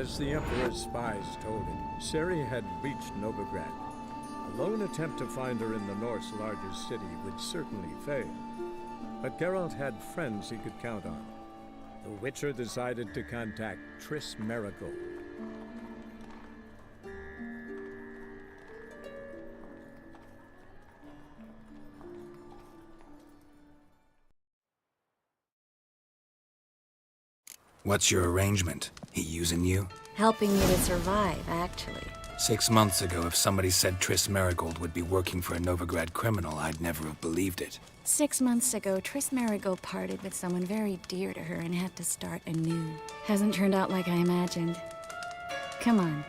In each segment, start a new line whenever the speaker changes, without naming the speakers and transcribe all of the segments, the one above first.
As the Emperor's spies told him, Ciri had reached Novigrad. A lone attempt to find her in the North's largest city would certainly fail. But Geralt had friends he could count on. The Witcher decided to contact Triss Merigold.
What's your arrangement? He using you?
Helping you to survive, actually.
6 months ago, if somebody said Triss Merigold would be working for a Novigrad criminal, I'd never have believed it.
6 months ago, Triss Merigold parted with someone very dear to her and had to start anew. Hasn't turned out like I imagined. Come on,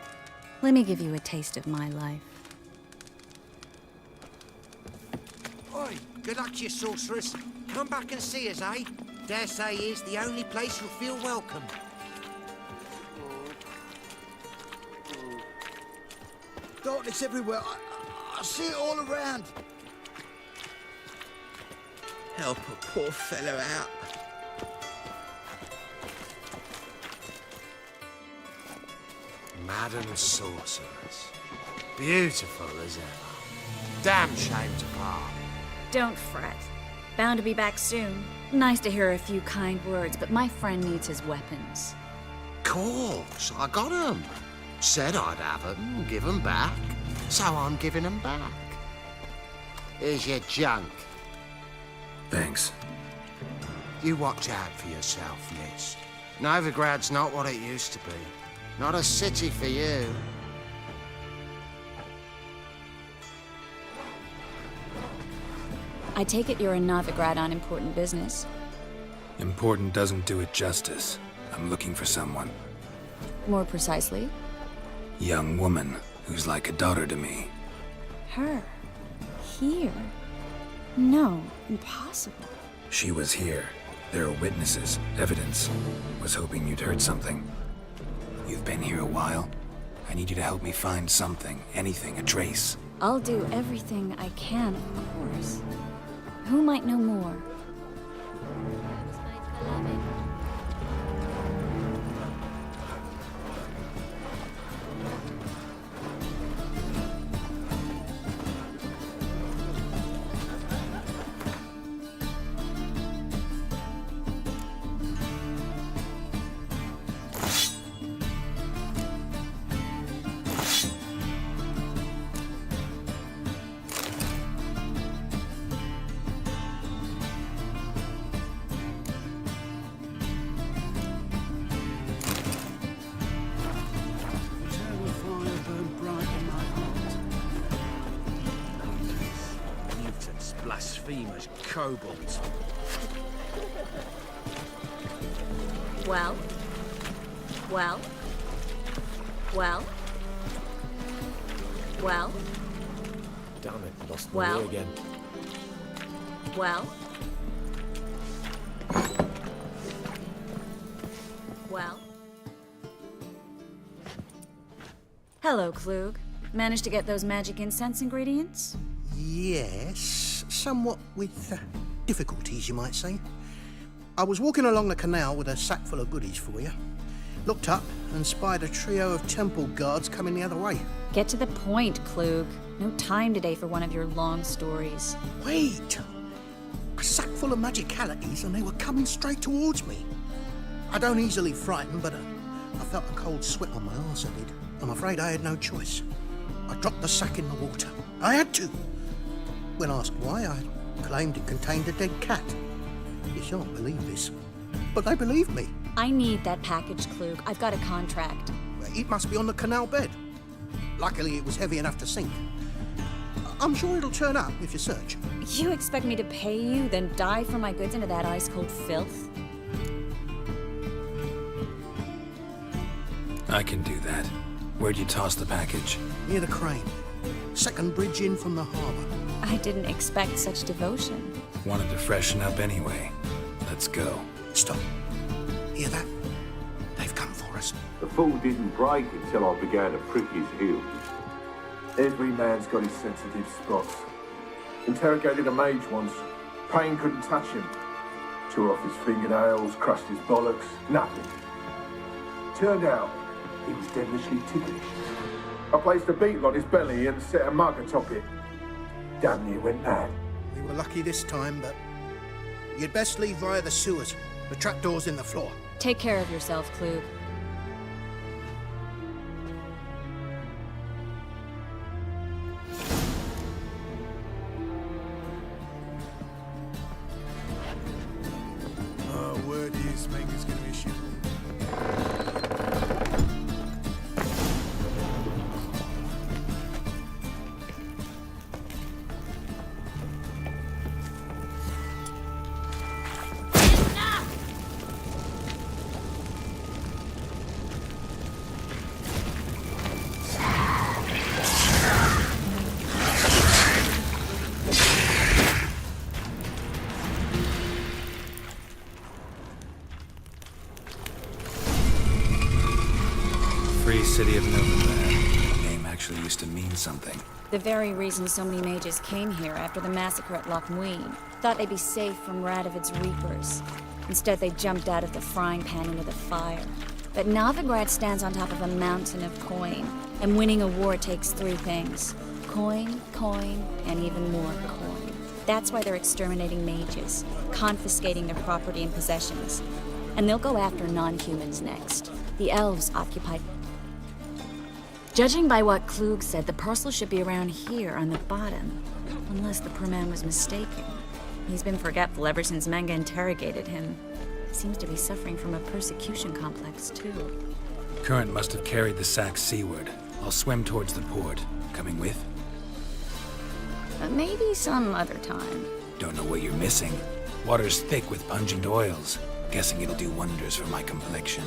let me give you a taste of my life.
Oi, good luck to you, sorceress. Come back and see us, eh? Dare say is the only place you'll feel welcome.
Darkness everywhere. I see it all around.
Help a poor fellow out. Madam Sorceress. Beautiful as ever. Damn shame to part.
Don't fret. Bound to be back soon. Nice to hear a few kind words, but my friend needs his weapons.
Course, I got 'em. Said I'd have 'em, give 'em back. So I'm giving 'em back. Here's your junk.
Thanks.
You watch out for yourself, miss. Novigrad's not what it used to be. Not a city for you.
I take it you're in Novigrad on important business.
Important doesn't do it justice. I'm looking for someone.
More precisely?
Young woman who's like a daughter to me.
Her? Here? No, impossible.
She was here. There are witnesses, evidence. Was hoping you'd heard something. You've been here a while. I need you to help me find something, anything, a trace.
I'll do everything I can, of course. Who might know more?
Blasphemous kobolds.
Well? Well? Well? Well?
Damn it, lost the
Well?
way again.
Well? Well? Hello, Klug. Managed to get those magic incense ingredients?
Yes, somewhat with difficulties, you might say. I was walking along the canal with a sack full of goodies for you. Looked up and spied a trio of temple guards coming the other way.
Get to the point, Klug. No time today for one of your long stories.
Wait! A sack full of magicalities and they were coming straight towards me. I don't easily frighten, but I felt a cold sweat on my arse, I did. I'm afraid I had no choice. I dropped the sack in the water. I had to. When asked why, I claimed it contained a dead cat. You shan't believe this, but they believed me.
I need that package, Klug. I've got a contract.
It must be on the canal bed. Luckily, it was heavy enough to sink. I'm sure it'll turn up if you search.
You expect me to pay you, then dive for my goods into that ice-cold filth?
I can do that. Where'd you toss the package?
Near the crane. Second bridge in from the harbour.
I didn't expect such devotion.
Wanted to freshen up anyway. Let's go.
Stop. Hear that? They've come for us.
The fall didn't break until I began to prick his heels. Every man's got his sensitive spots. Interrogated a mage once. Pain couldn't touch him. Tore off his fingernails, crushed his bollocks, nothing. Turned out, He was devilishly ticklish. I placed a beetle on his belly and set a mug atop it. Damn near went mad.
We were lucky this time, but you'd best leave via the sewers. The trapdoor's in the floor.
Take care of yourself, Klug.
Word is, Manga's gonna be shit.
Free city of Novigrad. The name actually used to mean something.
The very reason so many mages came here after the massacre at Loch Muin. Thought they'd be safe from Radovid's reapers. Instead, they jumped out of the frying pan into the fire. But Novigrad stands on top of a mountain of coin, and winning a war takes three things. Coin, coin, and even more coin. That's why they're exterminating mages, confiscating their property and possessions. And they'll go after non-humans next. The elves occupy... Judging by what Klug said, the parcel should be around here on the bottom. Unless the poor man was mistaken. He's been forgetful ever since Manga interrogated him. Seems to be suffering from a persecution complex, too.
Current must have carried the sack seaward. I'll swim towards the port. Coming with?
Maybe some other time.
Don't know what you're missing. Water's thick with pungent oils. Guessing it'll do wonders for my complexion.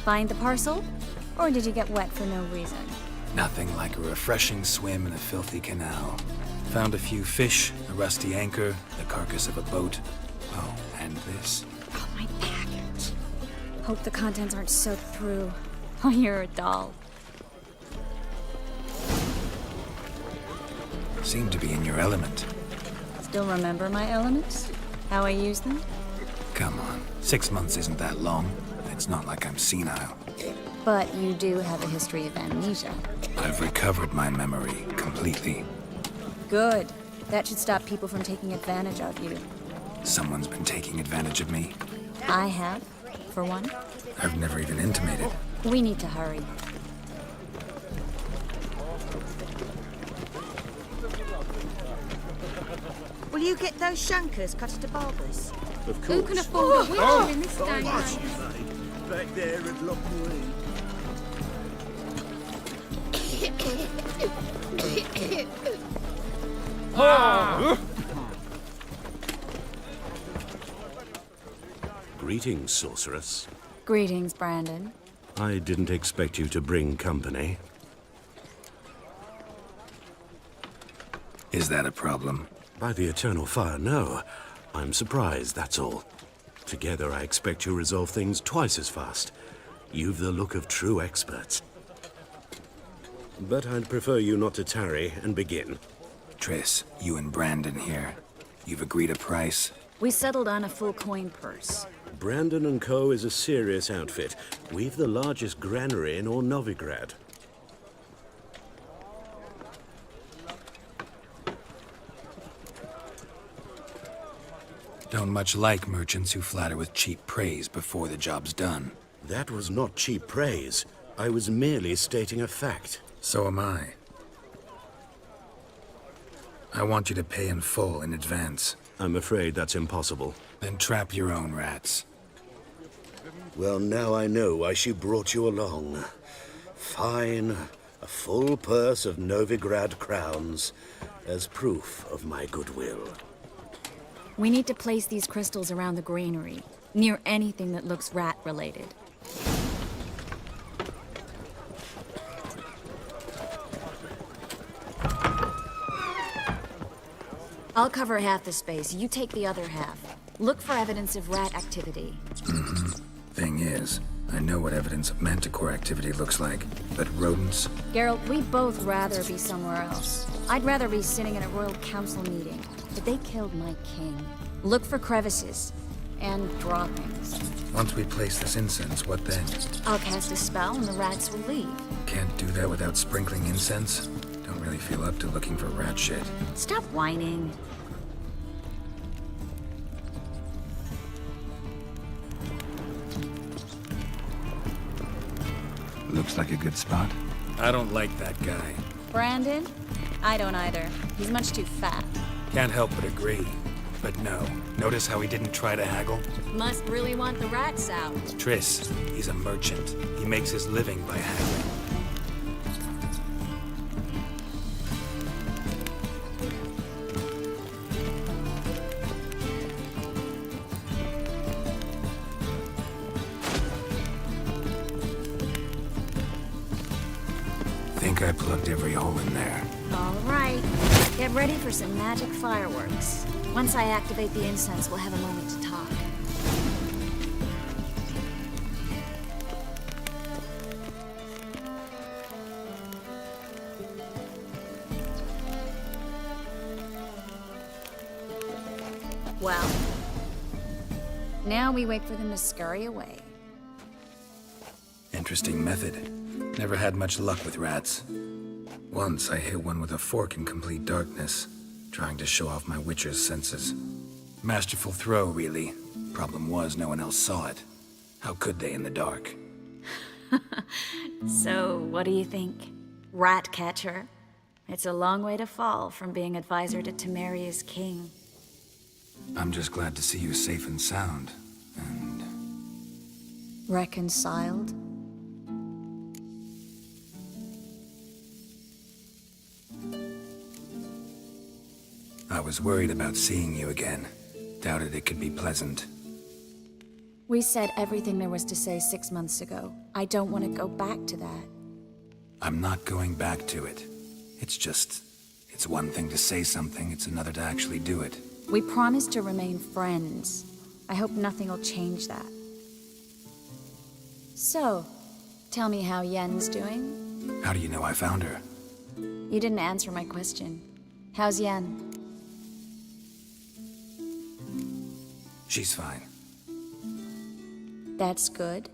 Find the parcel? Or did you get wet for no reason?
Nothing like a refreshing swim in a filthy canal. Found a few fish, a rusty anchor, the carcass of a boat. Oh, and this.
Oh, my package. Hope the contents aren't soaked through. Oh, you're a doll.
Seem to be in your element.
Still remember my elements? How I use them?
Come on, 6 months isn't that long. It's not like I'm senile.
But you do have a history of amnesia.
I've recovered my memory completely.
Good. That should stop people from taking advantage of you.
Someone's been taking advantage of me.
I have, for one.
I've never even intimated.
We need to hurry.
Will you get those shankers cut to barbers?
Of course.
Who can afford a winter in this day and age?
Back there at Loch Muin.
Greetings, sorceress.
Greetings, Brandon.
I didn't expect you to bring company.
Is that a problem?
By the eternal fire, no. I'm surprised, that's all. Together, I expect to resolve things twice as fast. You've the look of true experts. But I'd prefer you not to tarry and begin.
Triss, you and Brandon here. You've agreed a price?
We settled on a full coin purse.
Brandon & Co. is a serious outfit. We've the largest granary in all Novigrad.
Don't much like merchants who flatter with cheap praise before the job's done.
That was not cheap praise. I was merely stating a fact.
So am I. I want you to pay in full in advance.
I'm afraid that's impossible.
Then trap your own rats.
Well, now I know why she brought you along. Fine. A full purse of Novigrad crowns as proof of my goodwill.
We need to place these crystals around the granary, near anything that looks rat-related. I'll cover half the space, you take the other half. Look for evidence of rat activity.
Thing is, I know what evidence of manticore activity looks like, but rodents?
Geralt, we'd both rather be somewhere else. I'd rather be sitting in a royal council meeting, but they killed my king. Look for crevices and droppings.
Once we place this incense, what then?
I'll cast a spell and the rats will leave.
Can't do that without sprinkling incense? Don't really feel up to looking for rat shit.
Stop whining.
Looks like a good spot. I don't like that guy.
Brandon? I don't either. He's much too fat.
Can't help but agree. But no. Notice how he didn't try to haggle?
Must really want the rats out.
Triss, he's a merchant. He makes his living by haggling. Think I plugged every hole in there.
All right. Get ready for some magic fireworks. Once I activate the incense, we'll have a moment to talk. Well, now we wait for them to scurry away.
Interesting method. Never had much luck with rats. Once I hit one with a fork in complete darkness, trying to show off my witcher's senses. Masterful throw, really. Problem was, no one else saw it. How could they in the dark?
So, what do you think? Rat catcher? It's a long way to fall from being advisor to Temeria's king.
I'm just glad to see you safe and sound, and...
Reconciled?
I was worried about seeing you again. Doubted it could be pleasant.
We said everything there was to say 6 months ago. I don't want to go back to that.
I'm not going back to it. It's one thing to say something, it's another to actually do it.
We promised to remain friends. I hope nothing will change that. So, tell me how Yen's doing?
How do you know I found her?
You didn't answer my question. How's Yen?
She's fine.
That's good.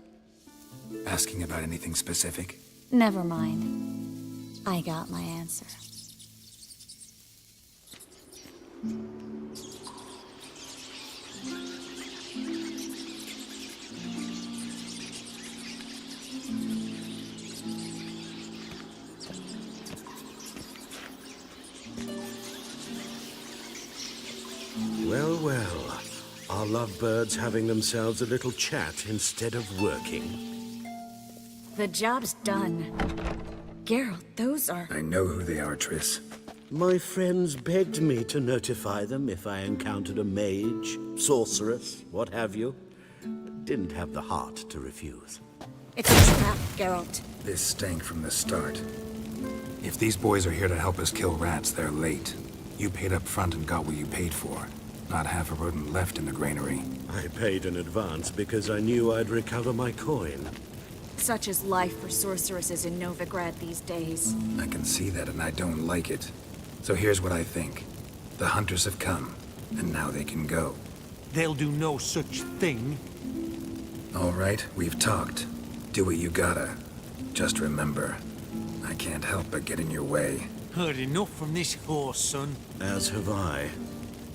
Asking about anything specific?
Never mind. I got my answer.
Well, well. Are lovebirds having themselves a little chat instead of working?
The job's done. Geralt, those are...
I know who they are, Triss.
My friends begged me to notify them if I encountered a mage, sorceress, what have you. Didn't have the heart to refuse.
It's a trap, Geralt.
This stank from the start. If these boys are here to help us kill rats, they're late. You paid up front and got what you paid for. Not half a rodent left in the granary.
I paid in advance because I knew I'd recover my coin.
Such is life for sorceresses in Novigrad these days.
I can see that, and I don't like it. So here's what I think. The hunters have come, and now they can go.
They'll do no such thing.
All right, we've talked. Do what you gotta. Just remember, I can't help but get in your way.
Heard enough from this horse, son.
As have I.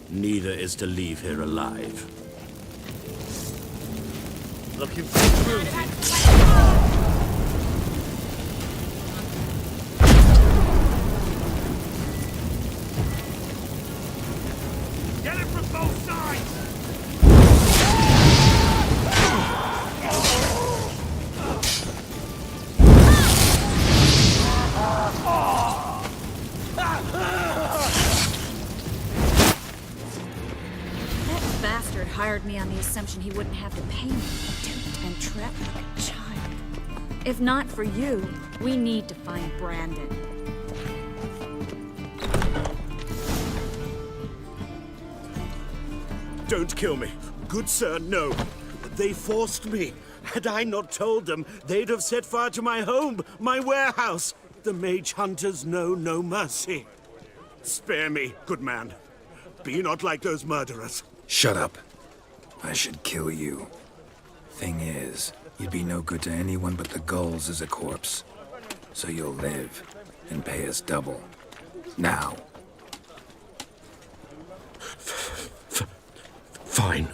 Neither is to leave here alive.
Looking for
Get it from both sides!
That bastard hired me on the assumption he wouldn't have to pay me. Duped and trapped like a child. If not for you, we need to find Brandon.
Don't kill me. Good sir, no. They forced me. Had I not told them, they'd have set fire to my home, my warehouse. The mage hunters know no mercy. Spare me, good man. Be not like those murderers.
Shut up. I should kill you. Thing is, you'd be no good to anyone but the gulls as a corpse. So you'll live and pay us double. Now.
Fine.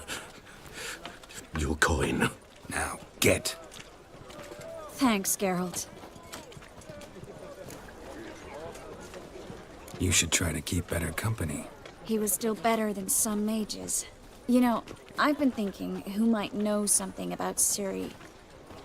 Your coin.
Now, get.
Thanks, Geralt.
You should try to keep better company.
He was still better than some mages. You know, I've been thinking who might know something about Ciri.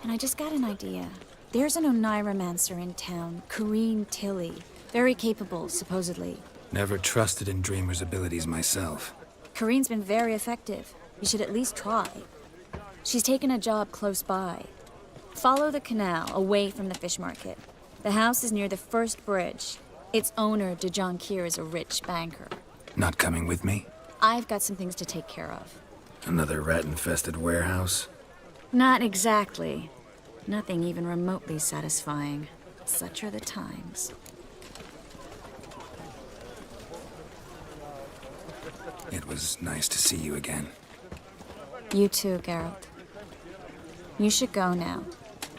And I just got an idea. There's an Oneiromancer in town, Corrine Tilly. Very capable, supposedly.
Never trusted in Dreamer's abilities myself.
Corrine's been very effective. You should at least try. She's taken a job close by. Follow the canal, away from the fish market. The house is near the first bridge. Its owner, Dejon Kier, is a rich banker.
Not coming with me?
I've got some things to take care of.
Another rat-infested warehouse?
Not exactly. Nothing even remotely satisfying. Such are the times.
It was nice to see you again.
You too, Geralt. You should go now,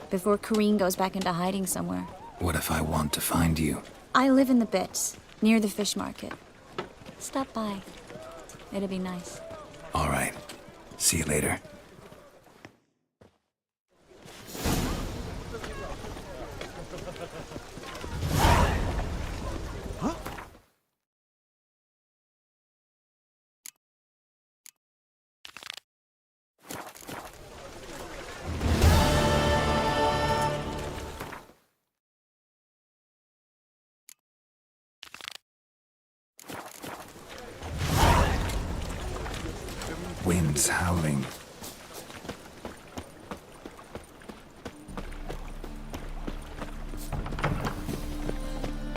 before Corrine goes back into hiding somewhere.
What if I want to find you?
I live in the Bits, near the fish market. Stop by. It'll be nice.
All right. See you later. Wind's howling.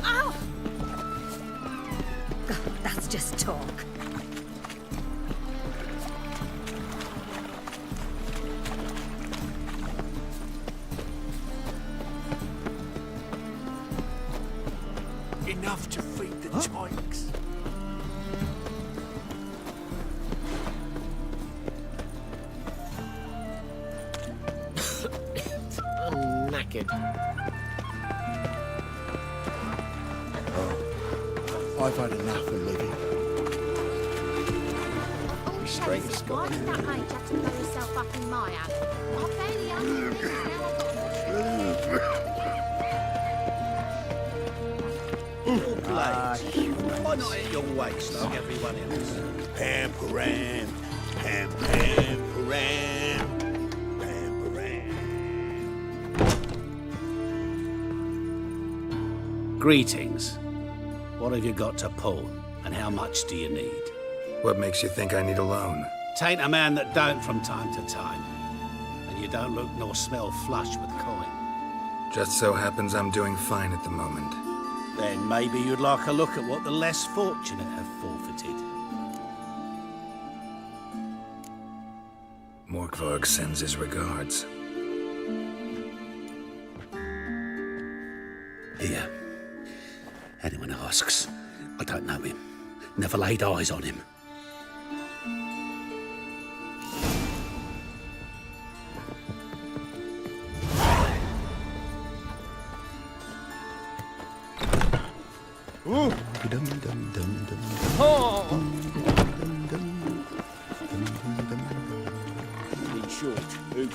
Ow! God, that's just talk.
Enough to feed the toiks.
I'm knackered.
I've had enough of living.
Strange
Why did that mage have to blow himself up in my hand? I barely understand now
Why not at your waist like everyone else? Pam-param, pam-pam-param, pam-param.
Greetings. What have you got to pull, and how much do you need?
What makes you think I need a loan?
Tain't a man that don't from time to time. And you don't look nor smell flush with coin.
Just so happens I'm doing fine at the moment.
Then maybe you'd like a look at what the less fortunate have forfeited.
Morkvarg sends his regards.
Here. Anyone asks, I don't know him. Never laid eyes on him.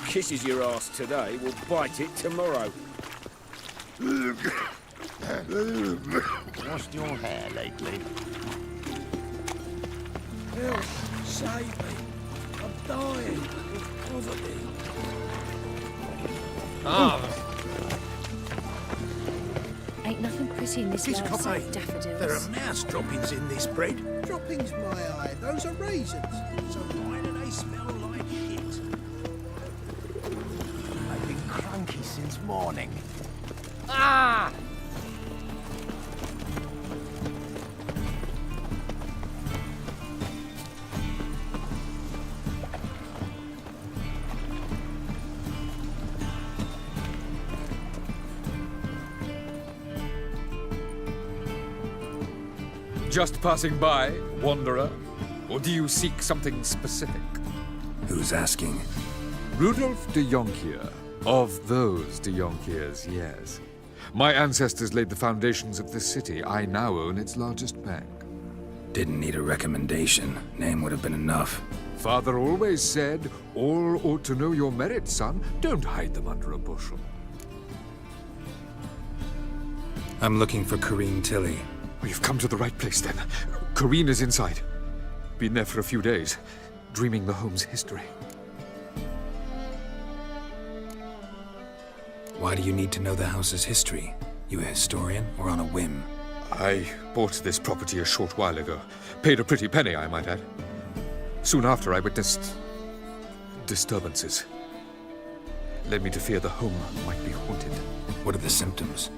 kisses your ass today will bite it tomorrow.
Washed your hair lately?
Help! Save me! I'm dying of poverty.
Ain't nothing pretty in this
Kiss
large set
Coppy.
of daffodils.
There are mouse droppings in this bread.
Droppings, my eye. Those are raisins.
So why do they smell like shit? I've been cranky since morning. Ah!
Just passing by, wanderer? Or do you seek something specific?
Who's asking?
Rudolf de Jonkier. Of those de Jonkiers, yes. My ancestors laid the foundations of this city. I now own its largest bank.
Didn't need a recommendation. Name would have been enough.
Father always said, all ought to know your merits, son. Don't hide them under a bushel.
I'm looking for Corrine Tilly.
Well, you've come to the right place, then. Corrine is inside. Been there for a few days, dreaming the home's history.
Why do you need to know the house's history? You a historian or on a whim?
I bought this property a short while ago. Paid a pretty penny, I might add. Soon after, I witnessed disturbances. Led me to fear the home might be haunted.
What are the symptoms?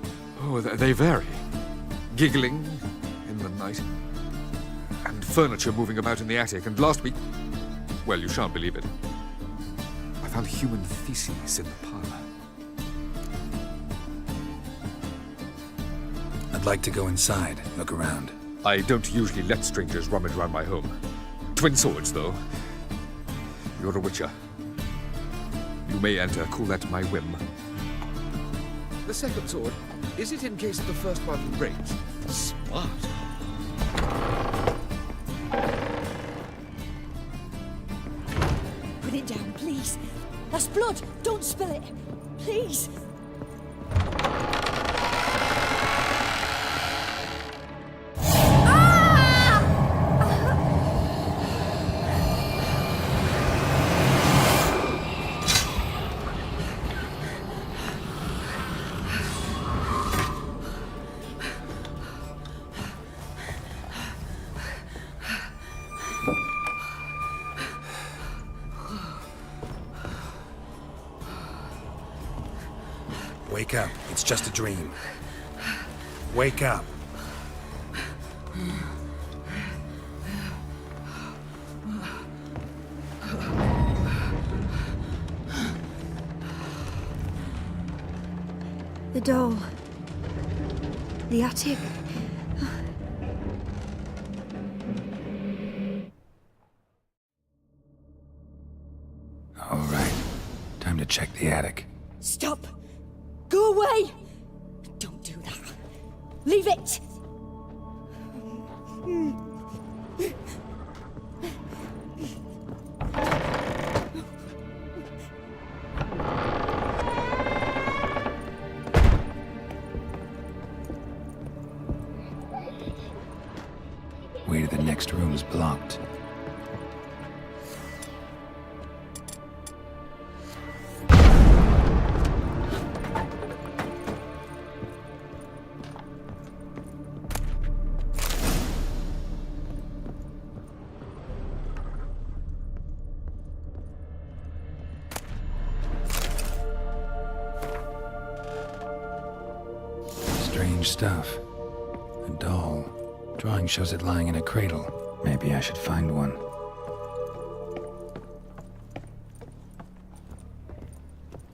Oh, they vary. Giggling in the night, and furniture moving about in the attic, and last week, well, you shan't believe it, I found human feces in the parlor.
I'd like to go inside, look around.
I don't usually let strangers rummage around my home. Twin swords, though. You're a witcher. You may enter, call that my whim. The second sword, is it in case the first one breaks? Smart.
Put it down, please. That's blood. Don't spill it. Please.
Wake up. It's just a dream. Wake up.
The doll. The attic.
All right. Time to check the attic.
Stop. Go away. Don't do that. Leave it.
Way to the next room's blocked. Strange stuff. A doll. Drawing shows it lying in a cradle. Maybe I should find one.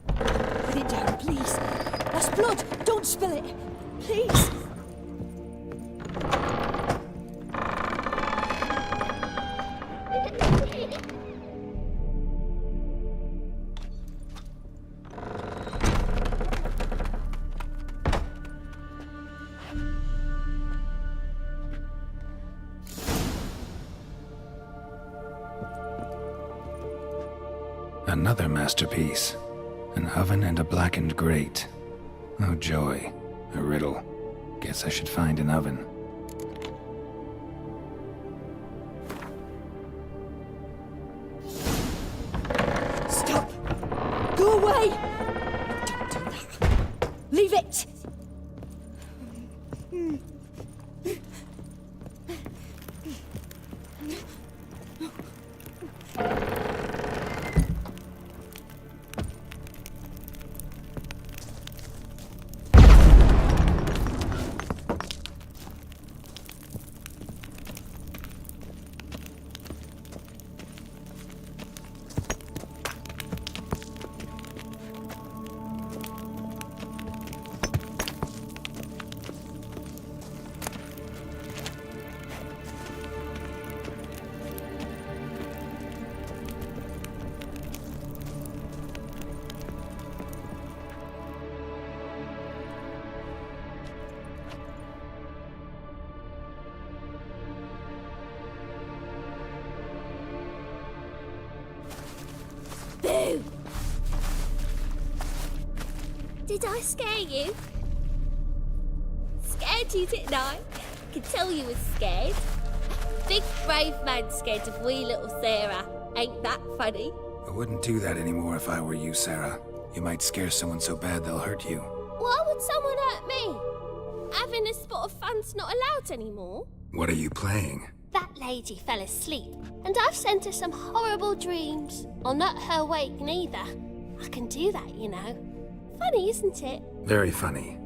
Put it down, please. That's blood. Don't spill it. Please.
Another masterpiece. An oven and a blackened grate. Oh joy. A riddle. Guess I should find an oven.
Stop! Go away! Don't do that. Leave it!
Boo! Did I scare you? Scared you, didn't I? Could tell you was scared. Big brave man scared of wee little Sarah. Ain't that funny?
I wouldn't do that anymore if I were you, Sarah. You might scare someone so bad they'll hurt you.
Why would someone hurt me? Having a spot of fun's not allowed anymore.
What are you playing?
That lady fell asleep, and I've sent her some horrible dreams. I'll not her wake neither. I can do that, you know. Funny, isn't it?
Very funny.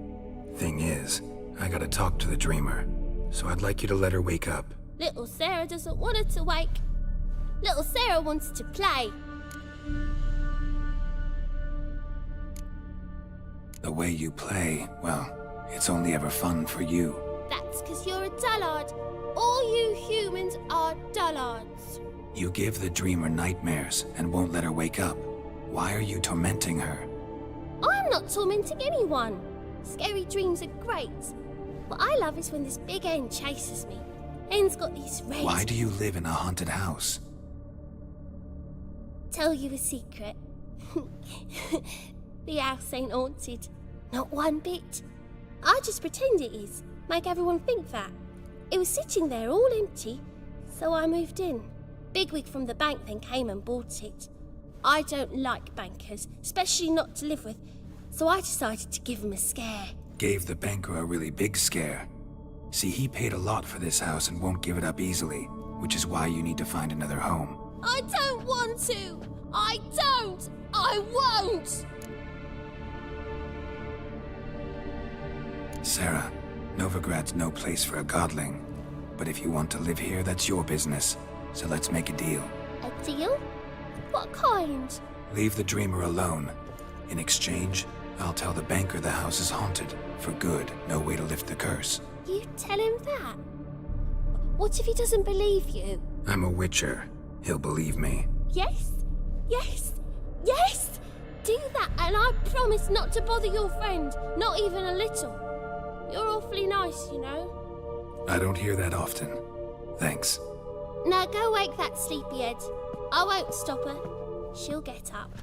Thing is, I gotta talk to the dreamer, so I'd like you to let her wake up.
Little Sarah doesn't want her to wake. Little Sarah wants to play.
The way you play, well, it's only ever fun for you.
That's 'cause you're a dullard. All you humans are dullards.
You give the dreamer nightmares and won't let her wake up. Why are you tormenting her?
I'm not tormenting anyone. Scary dreams are great. What I love is when this big hen chases me. Hen's got these rays.
Why do you live in a haunted house?
Tell you a secret. The house ain't haunted. Not one bit. I just pretend it is. Make everyone think that. It was sitting there all empty, so I moved in. Bigwig from the bank then came and bought it. I don't like bankers, especially not to live with, so I decided to give him a scare.
Gave the banker a really big scare. See, he paid a lot for this house and won't give it up easily, which is why you need to find another home.
I don't want to! I don't! I won't!
Sarah, Novigrad's no place for a godling. But if you want to live here, that's your business. So let's make a deal.
A deal? What kind?
Leave the dreamer alone. In exchange, I'll tell the banker the house is haunted. For good, no way to lift the curse.
You tell him that? What if he doesn't believe you?
I'm a witcher. He'll believe me.
Yes? Yes? Yes! Do that and I promise not to bother your friend. Not even a little. You're awfully nice, you know.
I don't hear that often. Thanks.
Now go wake that sleepyhead. I won't stop her. She'll get up.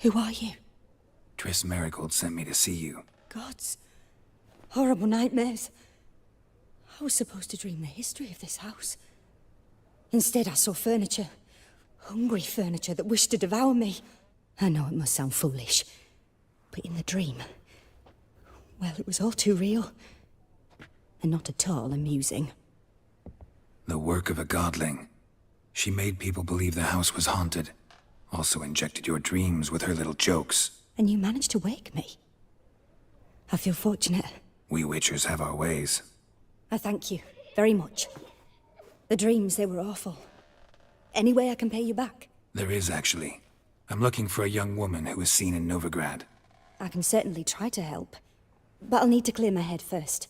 Who are you?
Triss Marigold sent me to see you.
Gods. Horrible nightmares. I was supposed to dream the history of this house. Instead, I saw furniture. Hungry furniture that wished to devour me. I know it must sound foolish, but in the dream, well, it was all too real. And not at all amusing.
The work of a godling. She made people believe the house was haunted. Also injected your dreams with her little jokes.
And you managed to wake me. I feel fortunate.
We witchers have our ways.
I thank you very much. The dreams, they were awful. Any way I can pay you back?
There is, actually. I'm looking for a young woman who was seen in Novigrad.
I can certainly try to help. But I'll need to clear my head first.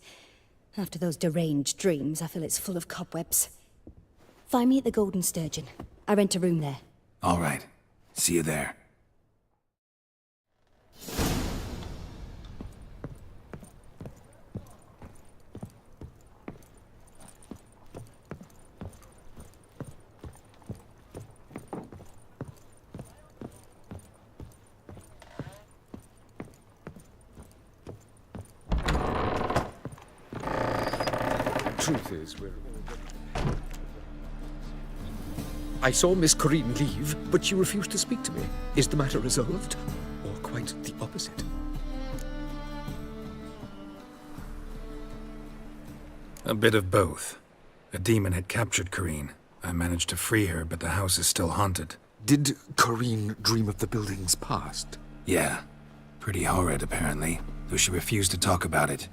After those deranged dreams, I feel it's full of cobwebs. Find me at the Golden Sturgeon. I rent a room there.
All right. See you there.
Truth is, I saw Miss Corrine leave, but she refused to speak to me. Is the matter resolved? Or quite the opposite?
A bit of both. A demon had captured Corrine. I managed to free her, but the house is still haunted.
Did Corrine dream of the building's past?
Yeah. Pretty horrid, apparently, though she refused to talk about it.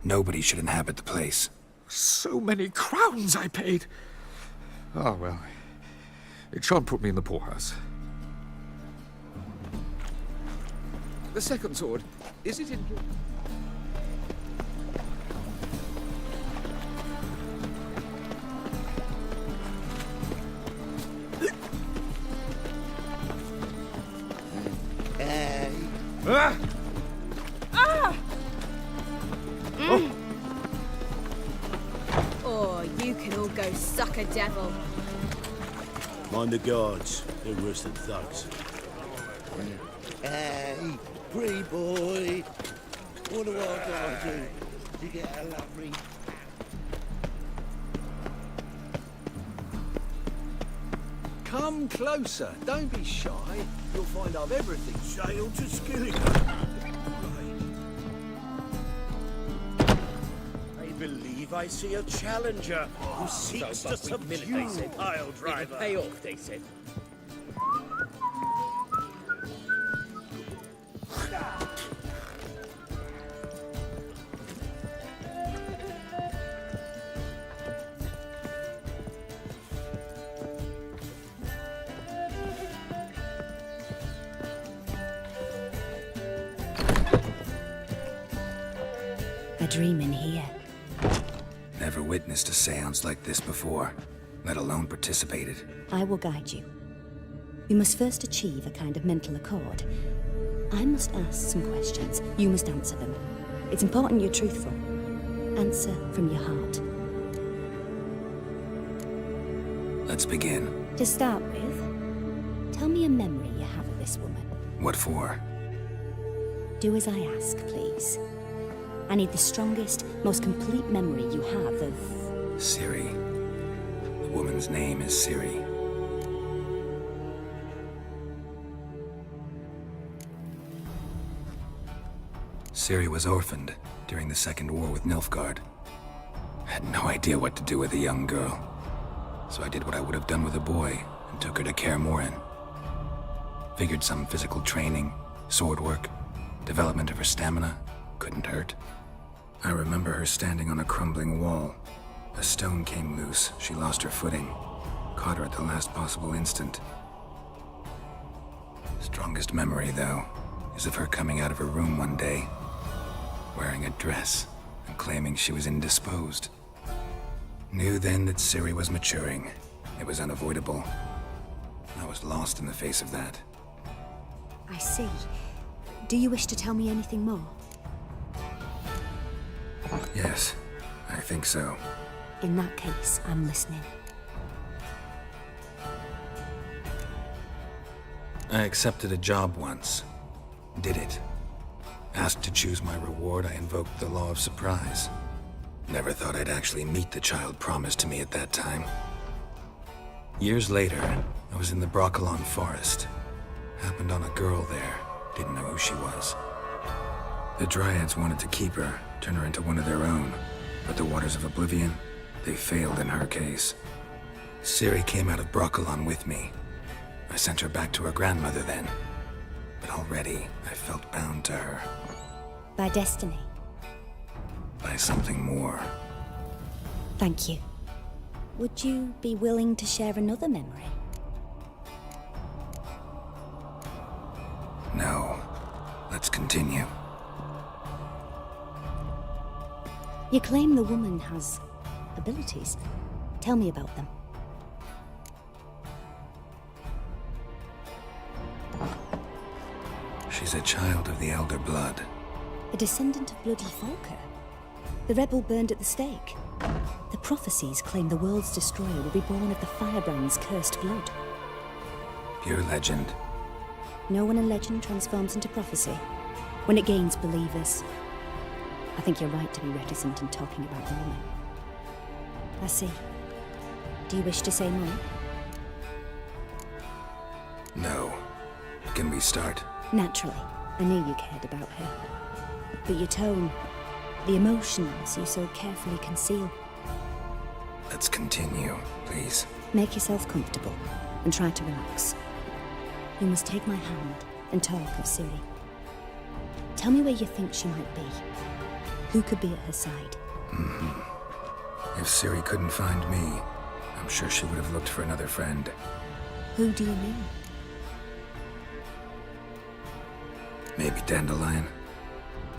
Nobody should inhabit the place.
So many crowns I paid! Ah, well, it shan't put me in the poorhouse. The second sword, is it in...
Ah!
Ah!
Oh.
Oh, you can all go suck a devil.
Mind the guards. They're worse than thugs. Hey, pretty boy. What do I gotta do to get a lovely...
Come closer. Don't be shy. You'll find I've everything sailed to Skill.
I believe I see a challenger who seeks to subdue pile driver.
Pay off, they said.
A dream in here.
Never witnessed a seance like this before, let alone participated.
I will guide you. We must first achieve a kind of mental accord. I must ask some questions. You must answer them. It's important you're truthful. Answer from your heart.
Let's begin.
To start with, tell me a memory you have of this woman.
What for?
Do as I ask, please. I need the strongest, most complete memory you have of...
Ciri. The woman's name is Ciri. Ciri was orphaned during the Second War with Nilfgaard. Had no idea what to do with a young girl. So I did what I would have done with a boy and took her to Kaer Morhen. Figured some physical training, sword work, development of her stamina couldn't hurt. I remember her standing on a crumbling wall. A stone came loose. She lost her footing. Caught her at the last possible instant. Strongest memory, though, is of her coming out of her room one day, wearing a dress and claiming she was indisposed. Knew then that Ciri was maturing. It was unavoidable. I was lost in the face of that.
I see. Do you wish to tell me anything more?
Yes, I think so.
In that case, I'm listening.
I accepted a job once. Did it. Asked to choose my reward, I invoked the law of surprise. Never thought I'd actually meet the child promised to me at that time. Years later, I was in the Broccolon forest. Happened on a girl there. Didn't know who she was. The Dryads wanted to keep her, turn her into one of their own. But the Waters of Oblivion, they failed in her case. Ciri came out of Broccolon with me. I sent her back to her grandmother then. But already, I felt bound to her.
By destiny?
By something more.
Thank you.
Would you be willing to share another memory?
No. Let's continue.
You claim the woman has abilities. Tell me about them.
She's a child of the Elder Blood.
A descendant of bloody Falker. The rebel burned at the stake. The prophecies claim the world's destroyer will be born of the Firebrand's cursed blood.
Pure legend.
Know when a legend transforms into prophecy? When it gains believers. I think you're right to be reticent in talking about the woman. I see. Do you wish to say more?
No. Can we start?
Naturally. I knew you cared about her. But your tone, the emotions you so carefully conceal.
Let's continue, please.
Make yourself comfortable and try to relax. You must take my hand and talk of Ciri. Tell me where you think she might be. Who could be at her side?
If Ciri couldn't find me, I'm sure she would have looked for another friend.
Who do you mean?
Maybe Dandelion.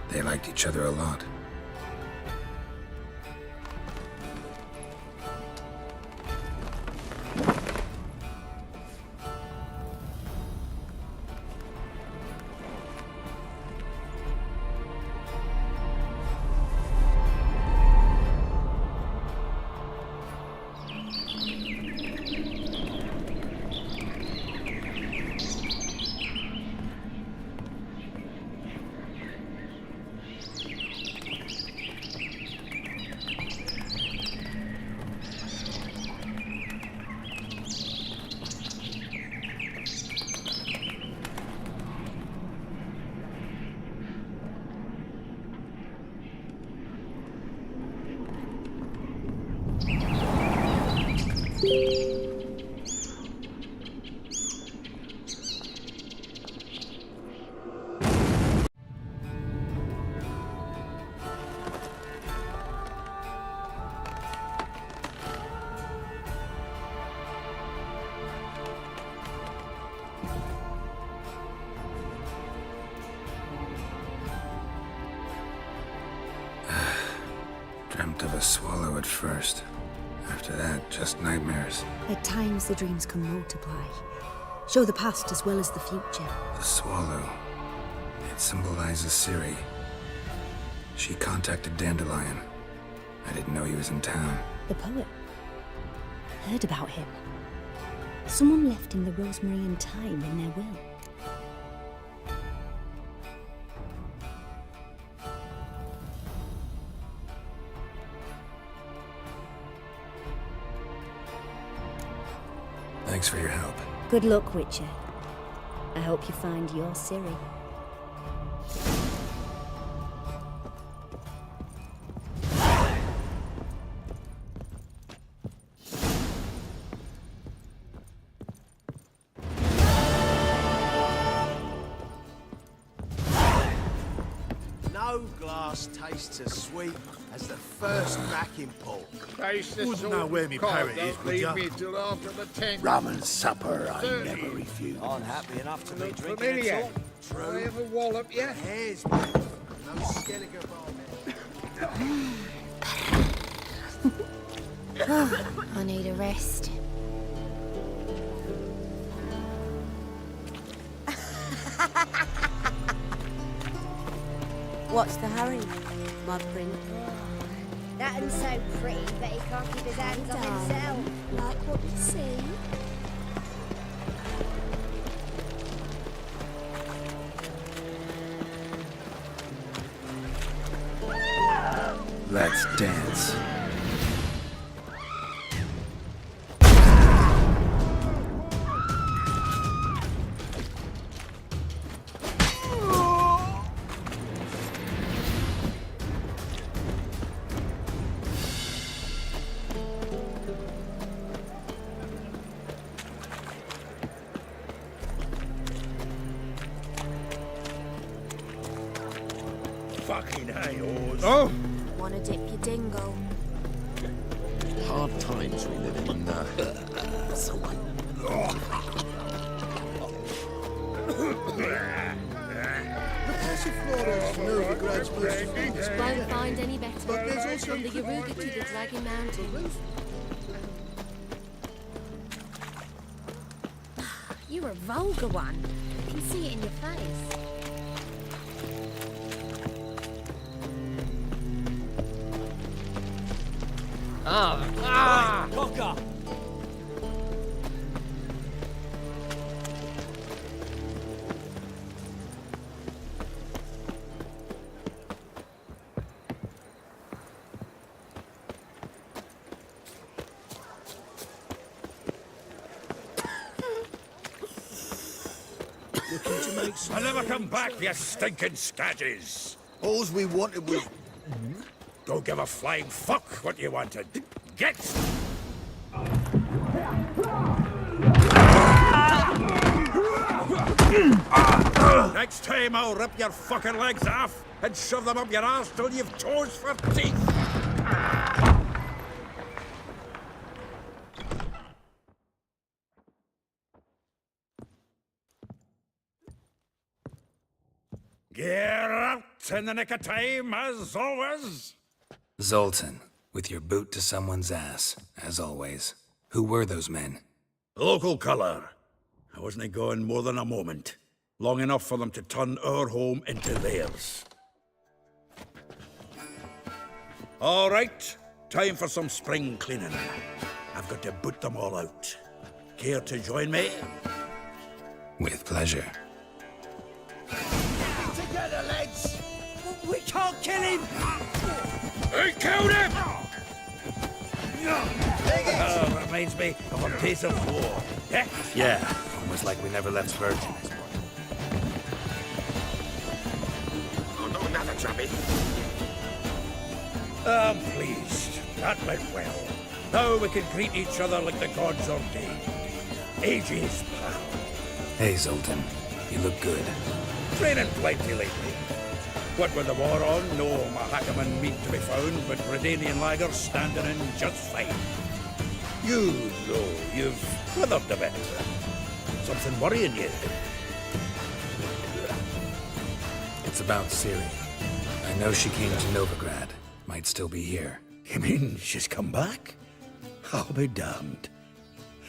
They liked each other a lot. Dreamt of a swallow at first. After that, just nightmares.
At times the dreams can multiply. Show the past as well as the future.
The swallow. It symbolizes Ciri. She contacted Dandelion. I didn't know he was in town.
The poet. Heard about him. Someone left him the rosemary and thyme in their will.
Thanks for your help.
Good luck, Witcher. I hope you find your Ciri.
No glass tastes as sweet as the first backing pull.
Wouldn't know where me parrot is, would ya?
Till after the 10.
Rum and supper, I
30.
never refuse.
I'm happy enough to be drinking
Familiar.
at all. True.
I ever wallop you?
Hair's no Skelliger
I need a rest.
What's the hurry, my prince?
That ain't so pretty that he can't keep his hands off himself.
Like what you see?
Let's dance.
Fucking hay, Oars.
Oh!
Wanna dip your dingo?
hard times we live in.
The Passiflora is Novigrad's most famous.
Won't find any better.
But there's also
From the Yaruga to the Dragon Mountain. You're a vulgar one. I can see it in your face.
Fucker!
I'll never come back, you stinking scadges!
All we wanted was...
Don't give a flying fuck what you wanted. Get! Next time I'll rip your fucking legs off and shove them up your arse till you've toes for teeth! Get out in the nick of time, as always!
Zoltan, with your boot to someone's ass, as always. Who were those men?
Local colour. I wasn't going more than a moment. Long enough for them to turn our home into theirs. All right, time for some spring cleaning. I've got to boot them all out. Care to join me?
With pleasure.
Together, lads! We can't kill him!
I killed him! Oh, reminds me of a piece of Thor. Yeah?
Yeah, almost like we never left Virgin.
Oh, no, another trappy. I'm pleased. That went well. Now we can greet each other like the gods ordained. Ages, pal.
Hey, Zoltan. You look good.
Training plenty lately. What with the war on, no Mahakaman meat to be found, but Redanian lagers standing in just fine. You, though, you've withered a bit. Something worrying you?
It's about Ciri. I know she came to Novigrad. Might still be here.
You mean she's come back? I'll be damned.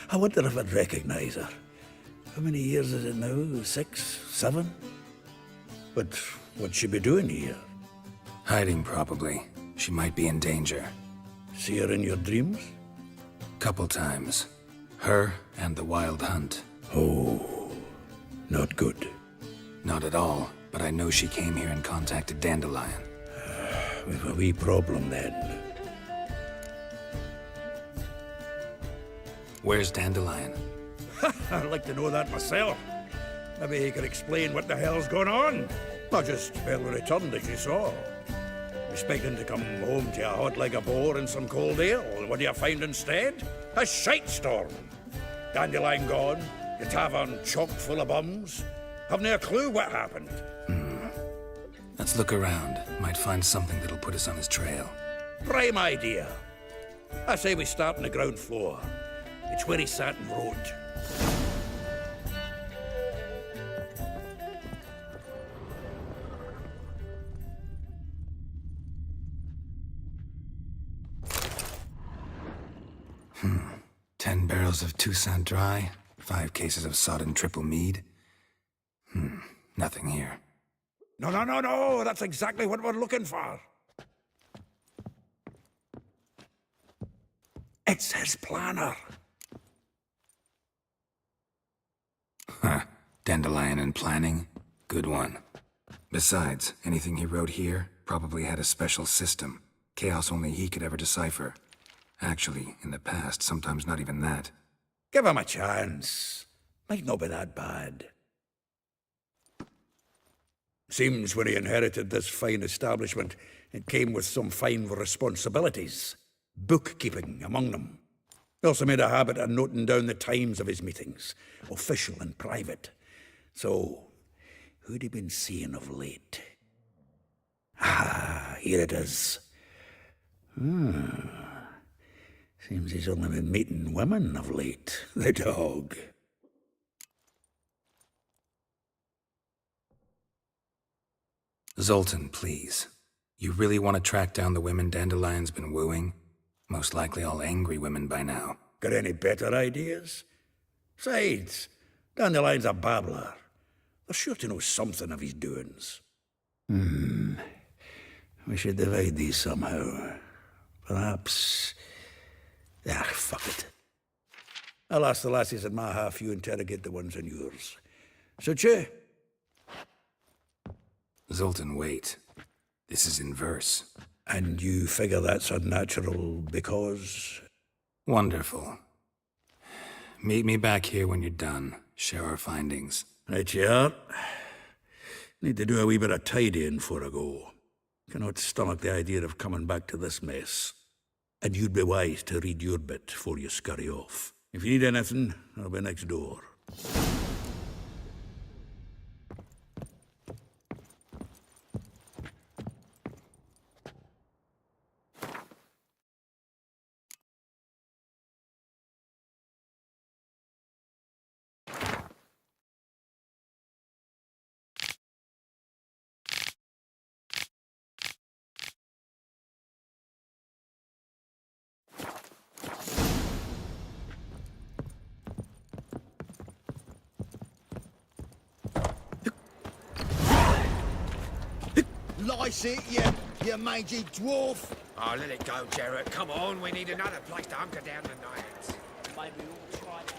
I wonder if I'd recognize her. How many years is it now? 6, 7? But what'd she be doing here?
Hiding, probably. She might be in danger.
See her in your dreams?
Couple times. Her and the Wild Hunt.
Oh, not good.
Not at all, but I know she came here and contacted Dandelion.
We've a wee problem then.
Where's Dandelion?
I'd like to know that myself. Maybe he could explain what the hell's going on. I just barely returned, as you saw. Expecting to come home to a hot leg of boar and some cold ale. What do you find instead? A shite storm. Dandelion gone, the tavern chock full of bums. Haven't a clue what happened.
Let's look around. Might find something that'll put us on his trail.
Prime idea. I say we start on the ground floor. It's where he sat and wrote.
Hmm. 10 barrels of Toussaint Dry, 5 cases of sodden triple mead. Nothing here.
No, that's exactly what we're looking for. It's his planner.
Huh. Dandelion and planning? Good one. Besides, anything he wrote here probably had a special system. Chaos only he could ever decipher. Actually, in the past, sometimes not even that.
Give him a chance. Might not be that bad. Seems when he inherited this fine establishment, it came with some fine responsibilities. Bookkeeping among them. He also made a habit of noting down the times of his meetings, official and private. So, who'd he been seeing of late? Ah, here it is. Seems he's only been meeting women of late, the dog.
Zoltan, please. You really want to track down the women Dandelion's been wooing? Most likely all angry women by now.
Got any better ideas? Besides, Dandelion's a babbler. They're sure to know something of his doings. We should divide these somehow. Perhaps... fuck it. I'll ask the lassies in my half, you interrogate the ones in yours. Suit you?
Zoltan, wait. This is in verse.
And you figure that's unnatural because...
Wonderful. Meet me back here when you're done. Share our findings.
Right you are. Need to do a wee bit of tidying before I go. Cannot stomach the idea of coming back to this mess. And you'd be wise to read your bit before you scurry off. If you need anything, I'll be next door.
Lice it, you mangy dwarf.
Oh, let it go, Jarrett. Come on, we need another place to hunker down tonight.
Maybe we'll try it.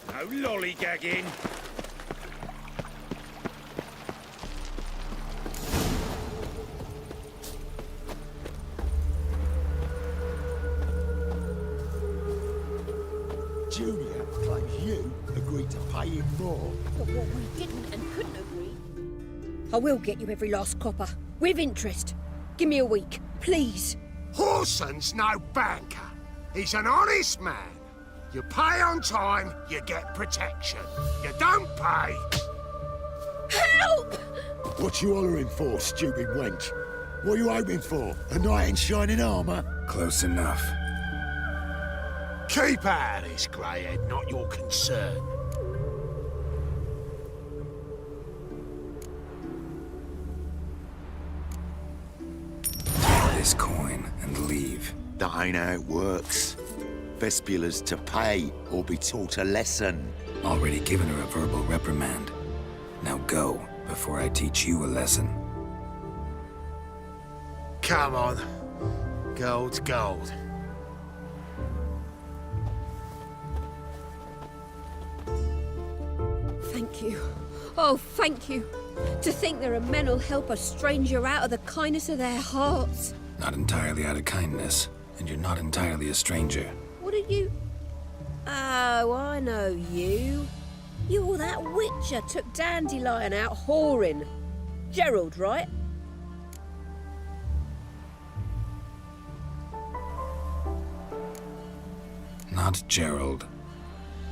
No lollygagging.
Julia claims you agreed to pay him more.
But what we didn't and couldn't agree. I will get you every last copper. With interest. Give me a week, please.
Horson's no banker. He's an honest man. You pay on time, you get protection. You don't pay...
Help!
What you hollering for, stupid wench? What are you hoping for? A knight in shining armour?
Close enough.
Keep out of this, greyhead, not your concern.
This coin and leave.
That ain't how it works. Vespula's to pay or be taught a lesson.
Already given her a verbal reprimand. Now go, before I teach you a lesson.
Come on. Gold's gold.
Thank you. Oh, thank you. To think there are men who'll help a stranger out of the kindness of their hearts.
Not entirely out of kindness, and you're not entirely a stranger.
What are you... Oh, I know you. You're that witcher took Dandelion out whoring. Gerald, right?
Not Gerald.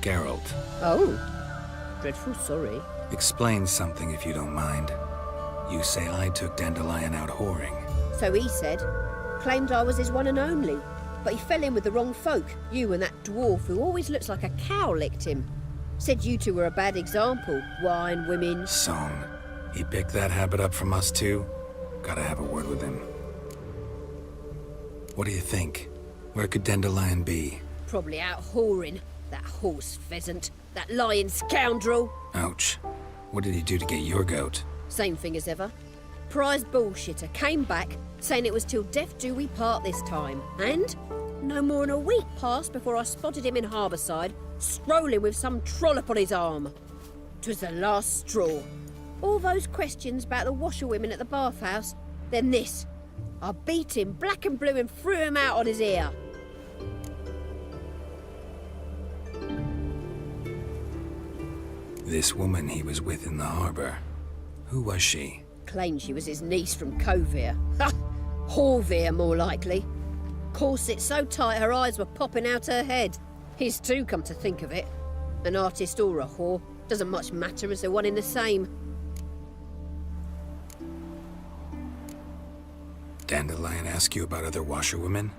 Geralt.
Oh. Dreadful sorry.
Explain something if you don't mind. You say I took Dandelion out whoring.
So he said. Claimed I was his one and only. But he fell in with the wrong folk. You and that dwarf who always looks like a cow licked him. Said you two were a bad example. Wine, women...
Song. He picked that habit up from us too? Gotta have a word with him. What do you think? Where could Dandelion be?
Probably out whoring. That horse pheasant. That lying scoundrel.
Ouch. What did he do to get your goat?
Same thing as ever. Prize bullshitter came back, saying it was till death do we part this time. And no more than a week passed before I spotted him in Harbourside, strolling with some trollop on his arm. 'Twas the last straw. All those questions about the washerwomen at the bathhouse, then this. I beat him black and blue and threw him out on his ear.
This woman he was with in the harbor. Who was she?
Claimed she was his niece from Kovir. Ha! Horvir, more likely. Corset so tight her eyes were popping out her head. His too, come to think of it. An artist or a whore. Doesn't much matter as they're one in the same.
Dandelion ask you about other washerwomen?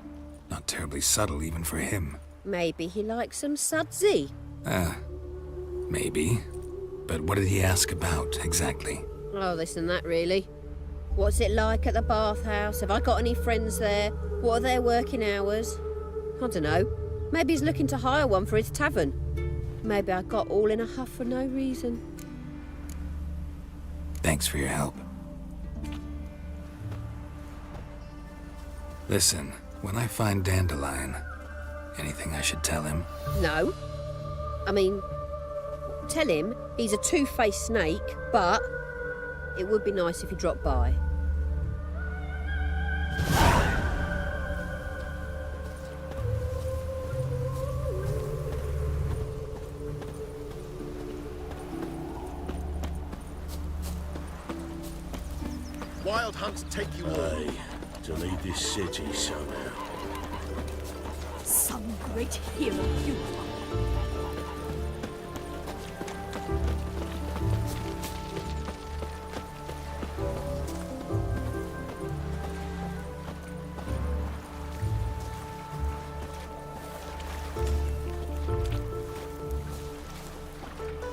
Not terribly subtle even for him.
Maybe he likes some sudsy.
Maybe. But what did he ask about, exactly?
Oh, this and that, really. What's it like at the bathhouse? Have I got any friends there? What are their working hours? I don't know. Maybe he's looking to hire one for his tavern. Maybe I got all in a huff for no reason.
Thanks for your help. Listen, when I find Dandelion, anything I should tell him?
No. I mean, tell him he's a two-faced snake, but it would be nice if he dropped by.
Wild hunts take you all.
To leave this city somehow.
Some great hero you are.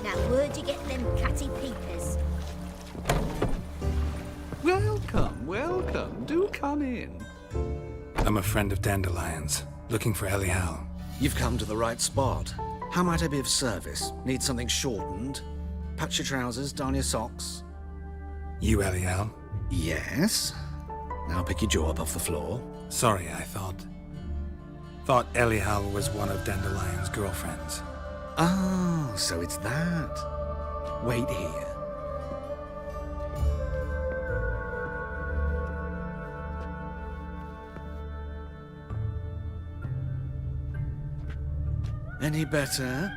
Now, where'd you get them catty peepers?
Welcome, welcome. Do come in.
I'm a friend of Dandelion's, looking for Elial.
You've come to the right spot. How might I be of service? Need something shortened? Patch your trousers, darn your socks.
You Elial?
Yes. Now pick your jaw up off the floor.
Sorry, I thought Elial was one of Dandelion's girlfriends.
Oh, so it's that. Wait here. Any better?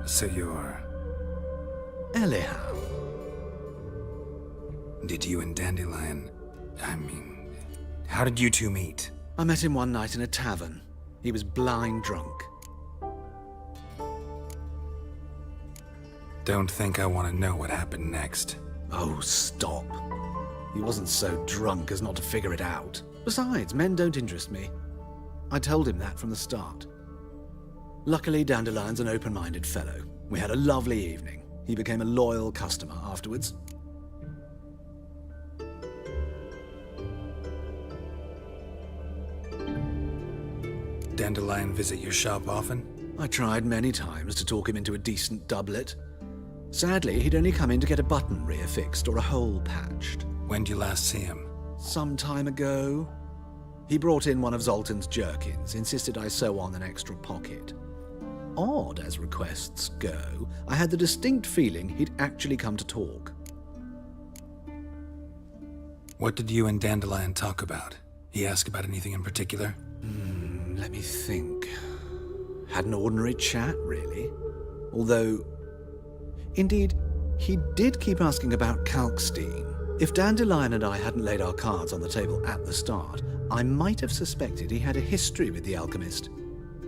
So you're...
Elial.
Did you and Dandelion... how did you two meet?
I met him one night in a tavern. He was blind drunk.
Don't think I want to know what happened next.
Oh, stop. He wasn't so drunk as not to figure it out. Besides, men don't interest me. I told him that from the start. Luckily, Dandelion's an open-minded fellow. We had a lovely evening. He became a loyal customer afterwards.
Dandelion visit your shop often?
I tried many times to talk him into a decent doublet. Sadly, he'd only come in to get a button reaffixed or a hole patched.
When did you last see him?
Some time ago. He brought in one of Zoltan's jerkins, insisted I sew on an extra pocket. Odd as requests go, I had the distinct feeling he'd actually come to talk.
What did you and Dandelion talk about? He asked about anything in particular?
Let me think. Had an ordinary chat, really. Although, indeed, he did keep asking about Kalkstein. If Dandelion and I hadn't laid our cards on the table at the start, I might have suspected he had a history with the alchemist.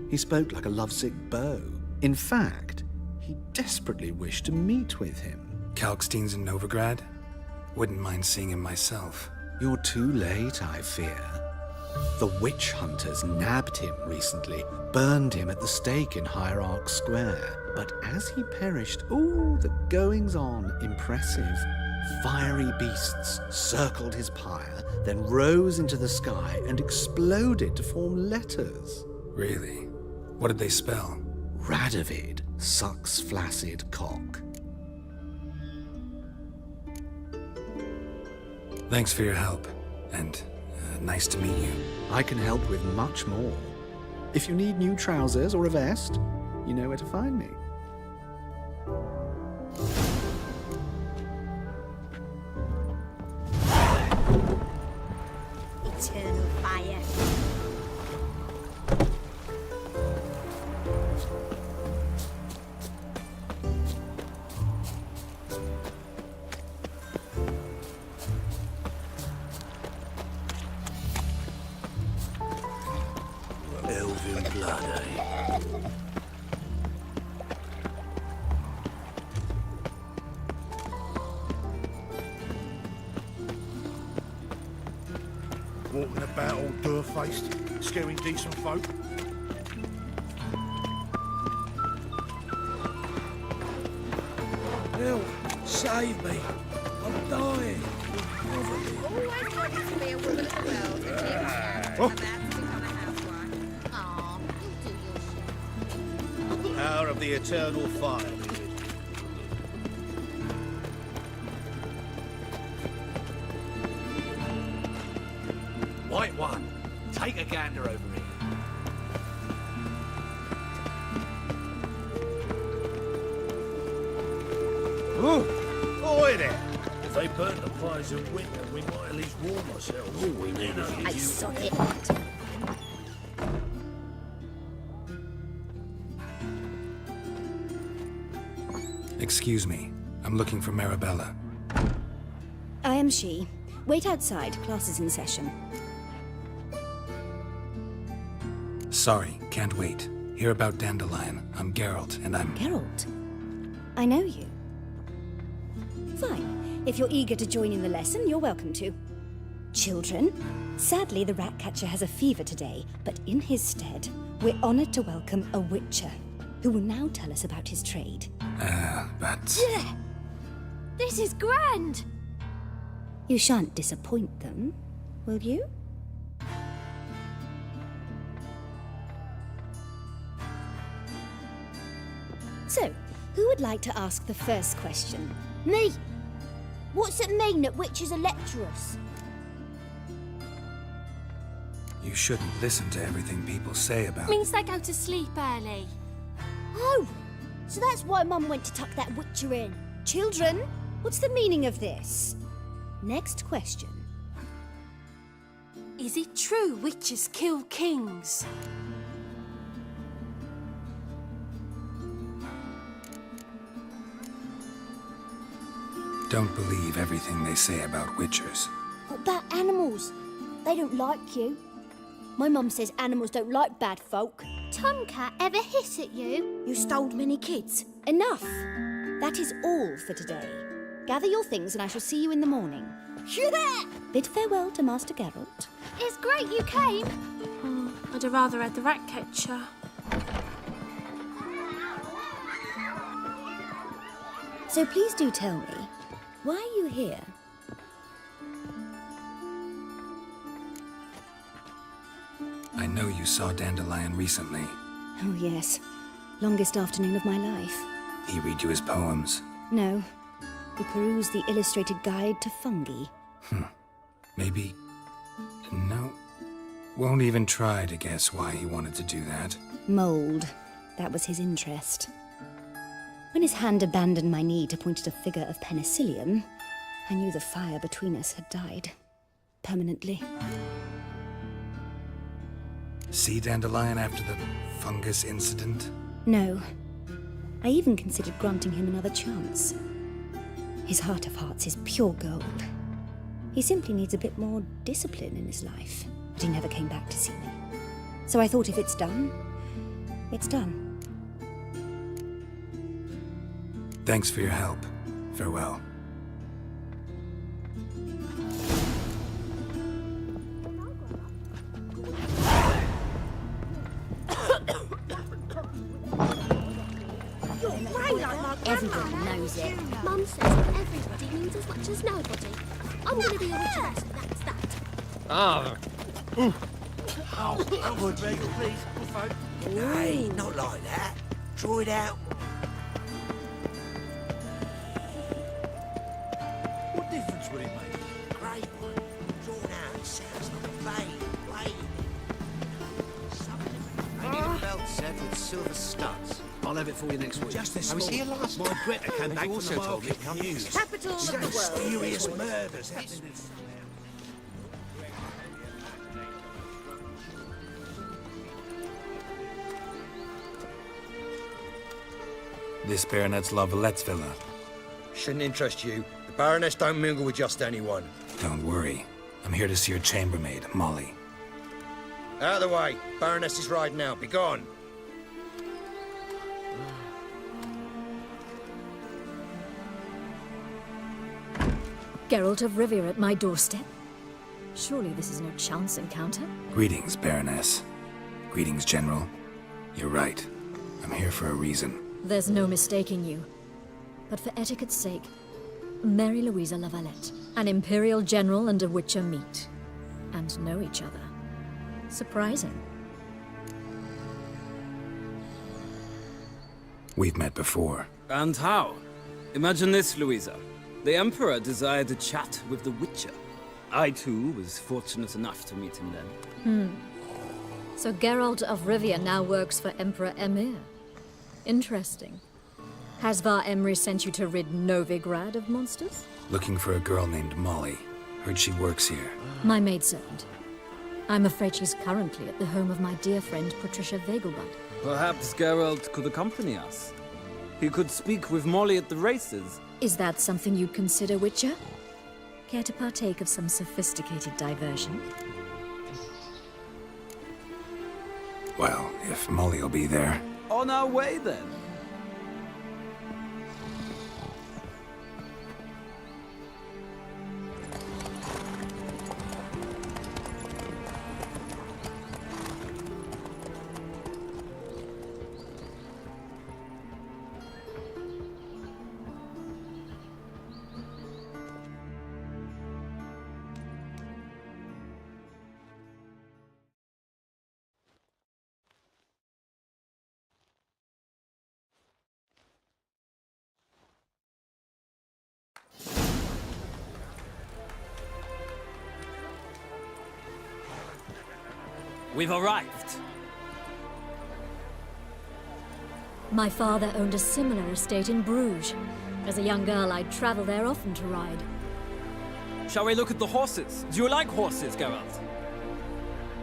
He spoke like a lovesick beau. In fact, he desperately wished to meet with him.
Kalkstein's in Novigrad? Wouldn't mind seeing him myself.
You're too late, I fear. The witch hunters nabbed him recently, burned him at the stake in Hierarch Square. But as he perished, the goings-on, impressive. Fiery beasts circled his pyre, then rose into the sky and exploded to form letters.
Really? What did they spell?
Radovid sucks flaccid cock.
Thanks for your help, and nice to meet you.
I can help with much more. If you need new trousers or a vest, you know where to find me.
Eternal fire.
Elven blood, eh?
walking about all door-faced, scaring decent folk.
Help! Save me! I'm dying!
Always wanted to be a woman of the world, and here we
Oh.
stand, about to become a housewife. Aw, you'll do your share.
Power of the eternal fire.
White one, take a gander over here.
Oi there! If they burn the pies in winter, we might at least warm ourselves. All we need is
I saw it.
Excuse me. I'm looking for Marabella.
I am she. Wait outside. Class is in session.
Sorry, can't wait. Hear about Dandelion. I'm Geralt, and I'm...
Geralt? I know you. Fine. If you're eager to join in the lesson, you're welcome to. Children, sadly the rat catcher has a fever today, but in his stead, we're honored to welcome a witcher, who will now tell us about his trade.
But...
Yeah. This is grand!
You shan't disappoint them, will you? So, who would like to ask the first question?
Me! What's it mean that witches are lecturers?
You shouldn't listen to everything people say about...
Means they go to sleep early. Oh! So that's why Mum went to tuck that witcher in.
Children, what's the meaning of this? Next question.
Is it true witches kill kings?
Don't believe everything they say about witchers.
What about animals? They don't like you. My mum says animals don't like bad folk. Tomcat ever hiss at you?
You stole many kids. Enough! That is all for today. Gather your things and I shall see you in the morning. Bid farewell to Master Geralt.
It's great you came. I'd have rather had the rat catcher.
So please do tell me, why are you here?
I know you saw Dandelion recently.
Oh yes, longest afternoon of my life.
He read you his poems.
No, we perused the illustrated guide to fungi.
Maybe... No. Won't even try to guess why he wanted to do that.
Mold. That was his interest. When his hand abandoned my knee to point at a figure of penicillium, I knew the fire between us had died. Permanently.
See Dandelion after the fungus incident?
No. I even considered granting him another chance. His heart of hearts is pure gold. He simply needs a bit more discipline in his life. But he never came back to see me. So I thought if it's done, it's done.
Thanks for your help. Farewell.
Everybody knows it. Mum says everybody means as much as nobody. I'm going to be a witch, that's that.
Hey, not like that. Draw it out.
What difference would it make?
Great one. Drawn out, it sounds like a blade.
I need a belt set with silver studs.
I'll have it for you next week.
Just this
I was
morning,
here last
my Greta came back
also
from the
told me
market
it comes
news.
Capital of the world.
Mysterious murders happening.
This Baronet's La Vallette's villa.
Shouldn't interest you. The Baroness don't mingle with just anyone.
Don't worry. I'm here to see your chambermaid, Molly.
Out of the way. Baroness is riding out. Be gone.
Geralt of Rivia at my doorstep? Surely this is no chance encounter?
Greetings, Baroness. Greetings, General. You're right. I'm here for a reason.
There's no mistaking you. But for etiquette's sake, Mary Louisa Lavalette, an Imperial General and a Witcher meet. And know each other. Surprising.
We've met before.
And how? Imagine this, Louisa. The Emperor desired a chat with the Witcher. I, too, was fortunate enough to meet him then.
So Geralt of Rivia now works for Emperor Emir. Interesting. Has Var Emry sent you to rid Novigrad of monsters?
Looking for a girl named Molly. Heard she works here.
My maidservant. I'm afraid she's currently at the home of my dear friend Patricia Vegelbud.
Perhaps Geralt could accompany us. He could speak with Molly at the races.
Is that something you'd consider, Witcher? Care to partake of some sophisticated diversion?
Well, if Molly will be there.
On our way, then. We've arrived.
My father owned a similar estate in Bruges. As a young girl, I'd travel there often to ride.
Shall we look at the horses? Do you like horses, Geralt?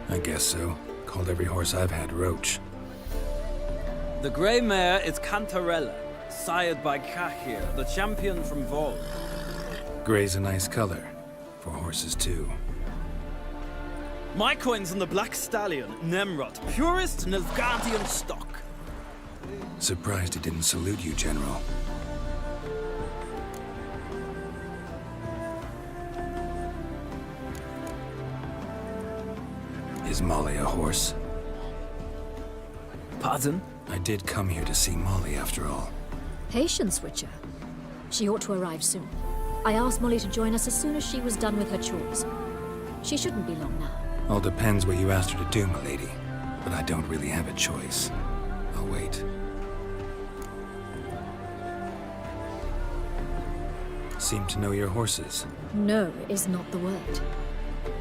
I guess so. Called every horse I've had Roach.
The grey mare is Cantarella, sired by Cahir, the champion from Vol.
Grey's a nice color. For horses, too.
My coin's on the Black Stallion, Nemrod, purest Nilfgaardian stock.
Surprised he didn't salute you, General. Is Molly a horse?
Pardon?
I did come here to see Molly, after all.
Patience, Witcher. She ought to arrive soon. I asked Molly to join us as soon as she was done with her chores. She shouldn't be long now.
All depends what you asked her to do, milady. But I don't really have a choice. I'll wait. Seem to know your horses.
No is not the word.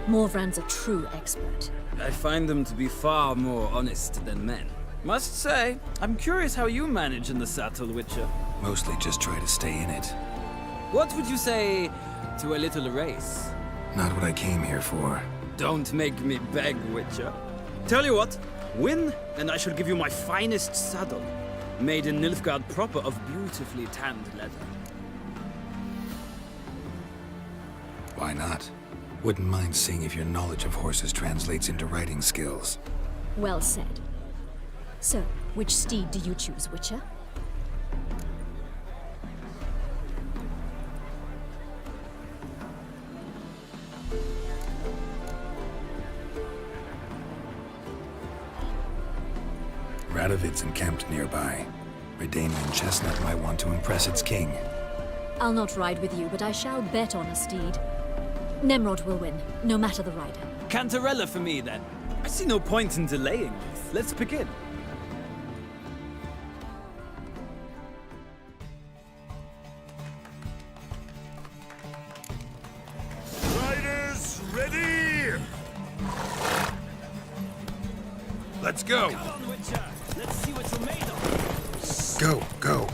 Morvran's a true expert.
I find them to be far more honest than men. Must say, I'm curious how you manage in the saddle, Witcher.
Mostly just try to stay in it.
What would you say to a little race?
Not what I came here for.
Don't make me beg, Witcher. Tell you what, win, and I shall give you my finest saddle, made in Nilfgaard proper of beautifully tanned leather.
Why not? Wouldn't mind seeing if your knowledge of horses translates into riding skills.
Well said. So, which steed do you choose, Witcher?
Radovid's encamped nearby. Redanian chestnut might want to impress its king.
I'll not ride with you, but I shall bet on a steed. Nemrod will win, no matter the rider.
Cantarella for me, then. I see no point in delaying this. Let's begin.
Riders, ready! Let's go!
Come on, Witcher. Let's see what you're made of.
Go, go.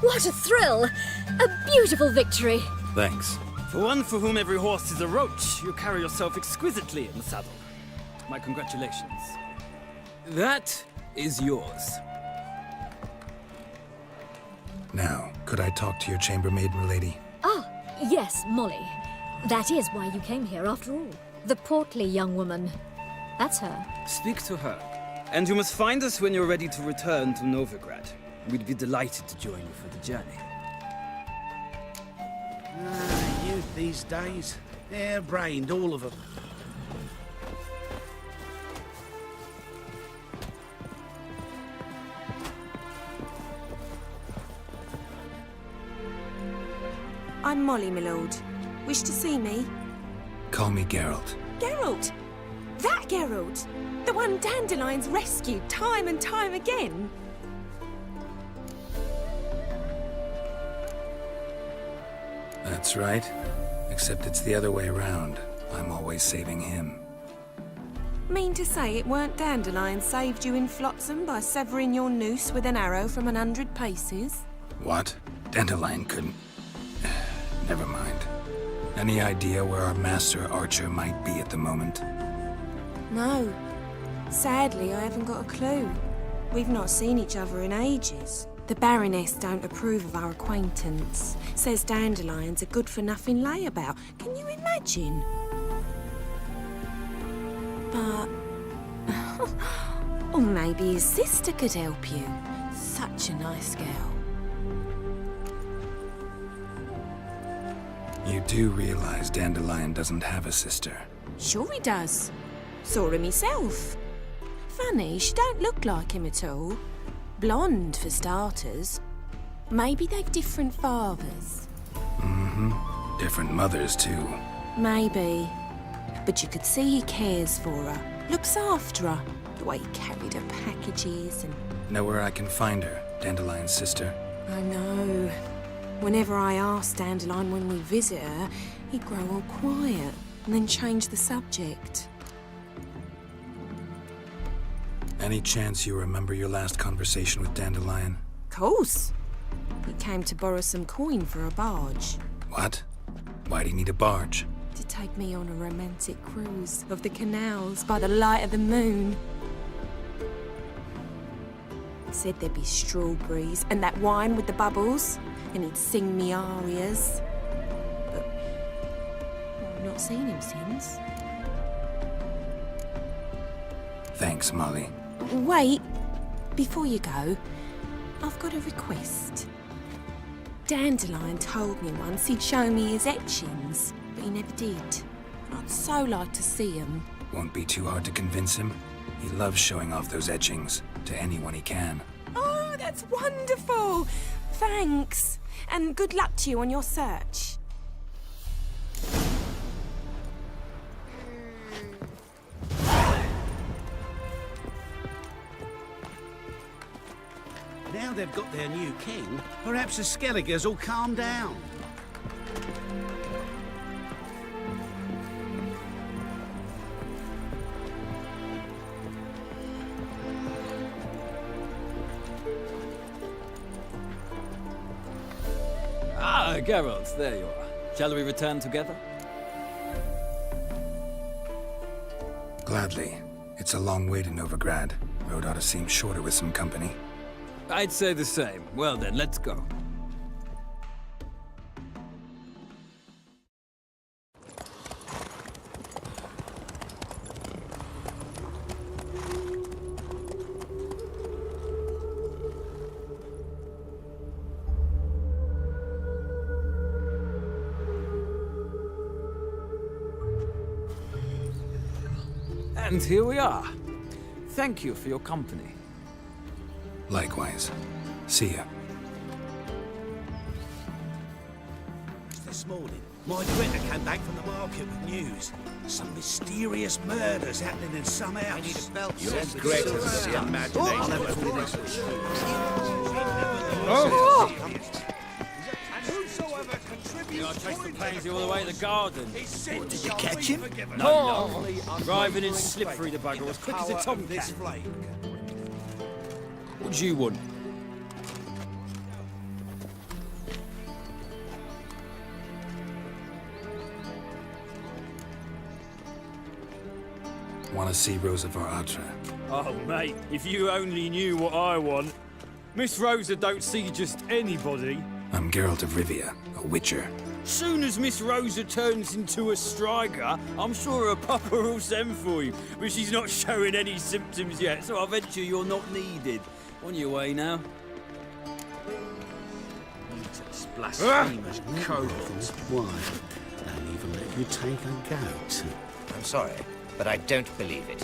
What a thrill! A beautiful victory!
Thanks.
For one for whom every horse is a roach, you carry yourself exquisitely in the saddle. My congratulations. That is yours.
Now, could I talk to your chambermaid, milady?
Ah, yes, Molly. That is why you came here after all. The portly young woman. That's her.
Speak to her. And you must find us when you're ready to return to Novigrad. We'd be delighted to join you for the journey.
Youth these days. Hair-brained, all of them.
I'm Molly, my lord. Wish to see me?
Call me Geralt.
Geralt! That Geralt! The one Dandelion's rescued time and time again!
That's right. Except it's the other way around. I'm always saving him.
Mean to say it weren't Dandelion saved you in Flotsam by severing your noose with an arrow from 100 paces?
What? Dandelion couldn't... Never mind. Any idea where our master archer might be at the moment?
No. Sadly, I haven't got a clue. We've not seen each other in ages. The Baroness don't approve of our acquaintance. Says Dandelion's a good-for-nothing layabout. Can you imagine? But... or maybe his sister could help you. Such a nice girl.
You do realize Dandelion doesn't have a sister?
Sure he does. Saw him myself. Funny, she don't look like him at all. Blonde, for starters. Maybe they've different fathers.
Mm-hmm. Different mothers, too.
Maybe. But you could see he cares for her. Looks after her. The way he carried her packages and...
Know where I can find her, Dandelion's sister?
I know. Whenever I asked Dandelion when we visit her, he'd grow all quiet and then change the subject.
Any chance you remember your last conversation with Dandelion?
Course. He came to borrow some coin for a barge.
What? Why do you need a barge?
To take me on a romantic cruise of the canals by the light of the moon. Said there'd be strawberries and that wine with the bubbles, and he'd sing me arias. But I've not seen him since.
Thanks, Molly.
Wait, before you go, I've got a request. Dandelion told me once he'd show me his etchings, but he never did. I'd so like to see them.
Won't be too hard to convince him. He loves showing off those etchings to anyone he can.
Oh, that's wonderful! Thanks, and good luck to you on your search.
Now they've got their new king, perhaps the Skelligers will calm down.
Ah, Geralt, there you are. Shall we return together?
Gladly. It's a long way to Novigrad. Road ought to seem shorter with some company.
I'd say the same. Well then, let's go. And here we are. Thank you for your company.
Likewise. See ya.
This morning, my critter came back from the market with news. Some mysterious murders happening in some house. I need a belt.
Yes, Greta's the imagination.
I chased the pansy all the way to the garden.
What, did you catch him?
No, driving in slippery, the bugger, as quick as a tomcat. What do you want?
Want to see Rosa Atra?
Oh, mate, if you only knew what I want. Miss Rosa don't see just anybody.
I'm Geralt of Rivia, a witcher.
Soon as Miss Rosa turns into a striker, I'm sure her papa will send for you. But she's not showing any symptoms yet, so I venture you're not needed. On your way now.
Blasphemous cohorts. Why? Don't even let you take a goat.
I'm sorry, but I don't believe it.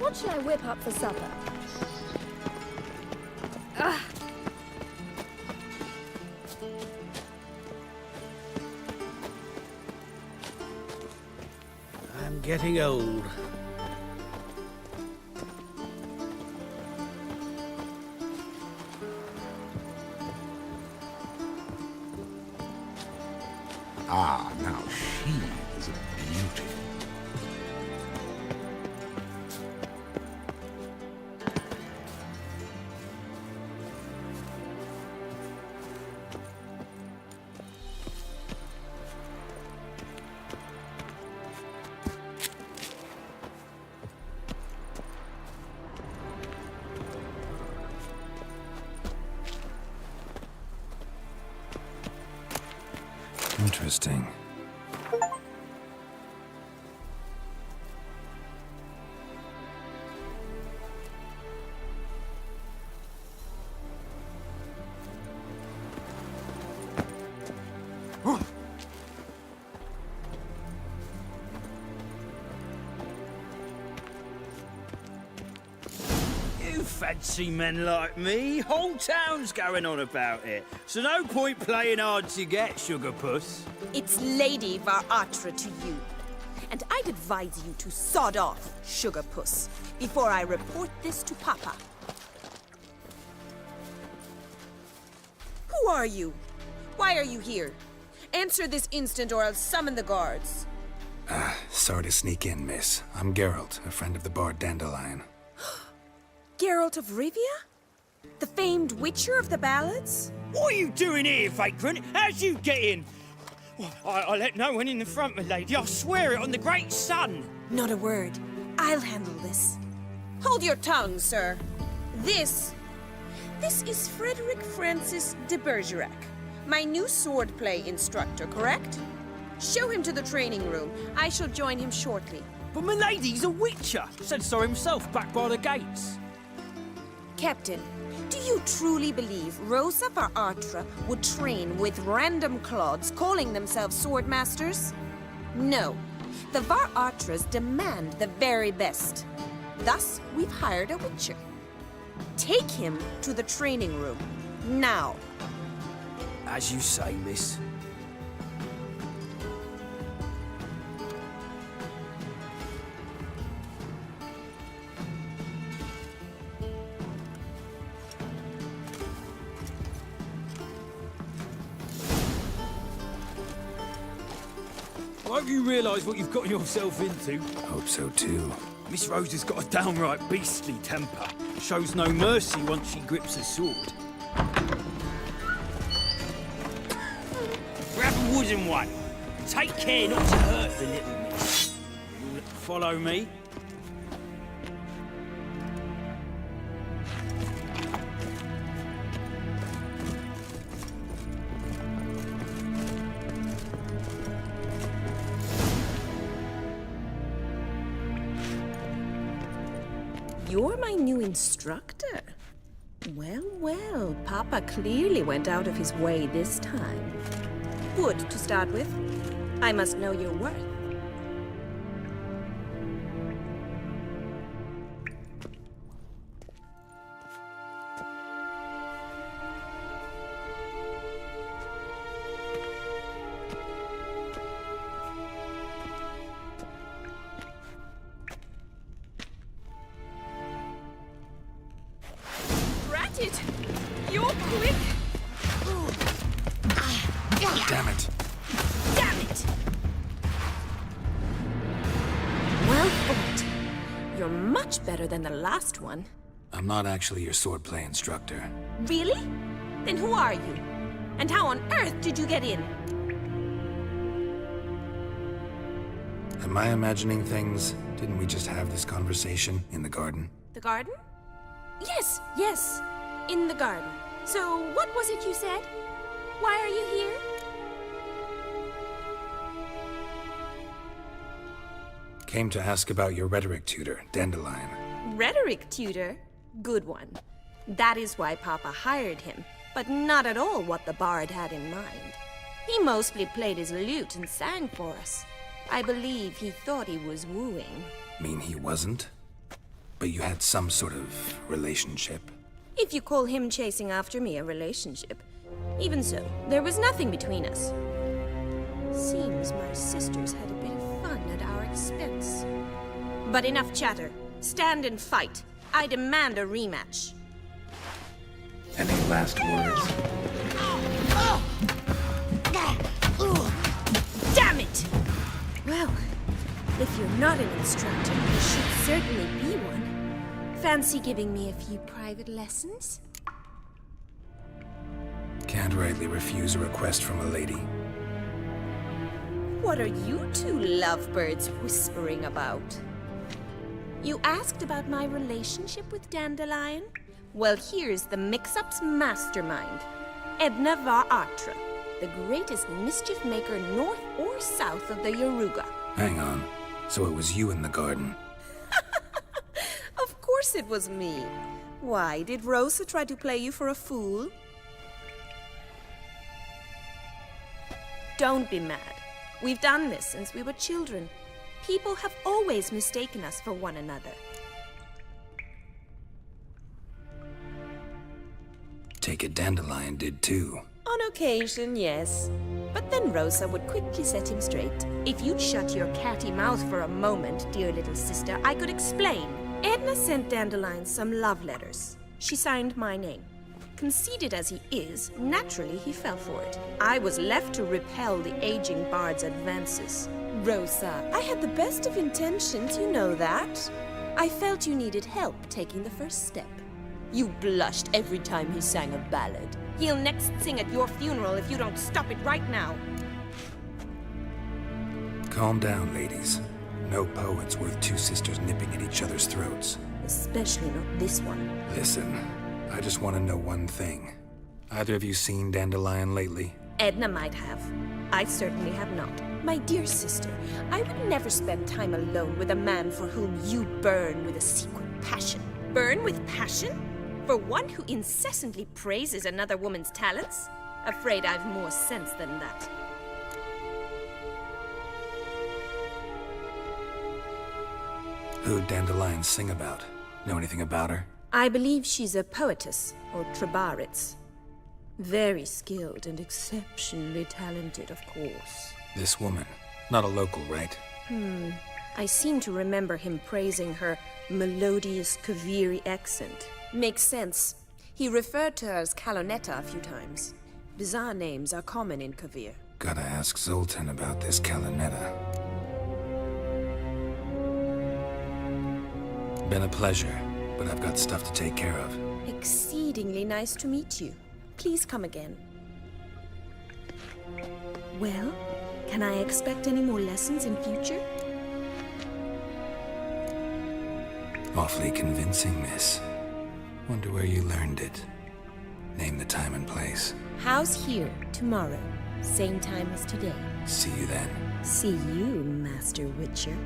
What should I whip up for supper? Ugh.
I'm getting old. Ah, now she is a beauty.
Interesting.
You fancy men like me? Whole town's going on about it. So no point playing hard to get, sugar puss.
It's Lady Atra to you. And I'd advise you to sod off, sugar puss, before I report this to Papa. Who are you? Why are you here? Answer this instant or I'll summon the guards.
Sorry to sneak in, miss. I'm Geralt, a friend of the bard Dandelion.
Geralt of Rivia? The famed witcher of the ballads?
What are you doing here, vagrant? How'd you get in? I let no one in the front, my lady. I swear it on the great sun.
Not a word. I'll handle this. Hold your tongue, sir. This is Frederick Francis de Bergerac, my new swordplay instructor, correct? Show him to the training room. I shall join him shortly.
But my lady's a witcher. Said so himself back by the gates.
Captain, do you truly believe Rosa Atra would train with random clods calling themselves sword masters? No. The Atras demand the very best. Thus, we've hired a witcher. Take him to the training room. Now.
As you say, miss. I hope you realise what you've got yourself into.
Hope so too.
Miss Rosa's got a downright beastly temper. Shows no mercy once she grips a sword. Grab a wooden one. Take care not to hurt the little miss. You'll follow me.
You're my new instructor? Well, well, Papa clearly went out of his way this time. Good to start with. I must know your worth.
You're quick! Damn it.
Damn it! Well fought. You're much better than the last one.
I'm not actually your swordplay instructor.
Really? Then who are you? And how on earth did you get in?
I Am I imagining things? Didn't we just have this conversation in the garden?
The garden? Yes, yes, in the garden. So, what was it you said? Why are you here?
Came to ask about your rhetoric tutor, Dandelion.
Rhetoric tutor? Good one. That is why Papa hired him, but not at all what the bard had in mind. He mostly played his lute and sang for us. I believe he thought he was wooing.
Mean he wasn't? But you had some sort of relationship?
If you call him chasing after me a relationship. Even so, there was nothing between us. Seems my sisters had a bit of fun at our expense. But enough chatter. Stand and fight. I demand a rematch.
Any last words?
Damn it! Well, if you're not an instructor, you should certainly be one. Fancy giving me a few private lessons?
Can't rightly refuse a request from a lady.
What are you two lovebirds whispering about? You asked about my relationship with Dandelion? Well, here's the mix-up's mastermind. Edna var Atra, the greatest mischief maker north or south of the Yaruga.
Hang on. So it was you in the garden?
Of course it was me. Why, did Rosa try to play you for a fool? Don't be mad. We've done this since we were children. People have always mistaken us for one another.
Take it Dandelion did too.
On occasion, yes. But then Rosa would quickly set him straight. If you'd shut your catty mouth for a moment, dear little sister, I could explain. Edna sent Dandelion some love letters. She signed my name. Conceited as he is, naturally he fell for it. I was left to repel the aging bard's advances. Rosa, I had the best of intentions, you know that. I felt you needed help taking the first step. You blushed every time he sang a ballad. He'll next sing at your funeral if you don't stop it right now.
Calm down, ladies. No poet's worth two sisters nipping at each other's throats.
Especially not this one.
Listen, I just want to know one thing. Either of you seen Dandelion lately?
Edna might have. I certainly have not. My dear sister, I would never spend time alone with a man for whom you burn with a secret passion. Burn with passion? For one who incessantly praises another woman's talents? Afraid I've more sense than that.
Who'd Dandelion sing about? Know anything about her?
I believe she's a poetess, or trabaritz. Very skilled and exceptionally talented, of course.
This woman. Not a local, right?
I seem to remember him praising her melodious Kaviri accent. Makes sense. He referred to her as Kalonetta a few times. Bizarre names are common in Kavir.
Gotta ask Zoltan about this Kalonetta. Been a pleasure, but I've got stuff to take care of.
Exceedingly nice to meet you. Please come again. Well, can I expect any more lessons in future?
Awfully convincing, miss. Wonder where you learned it. Name the time and place.
House here, tomorrow. Same time as today.
See you then.
See you, Master Witcher.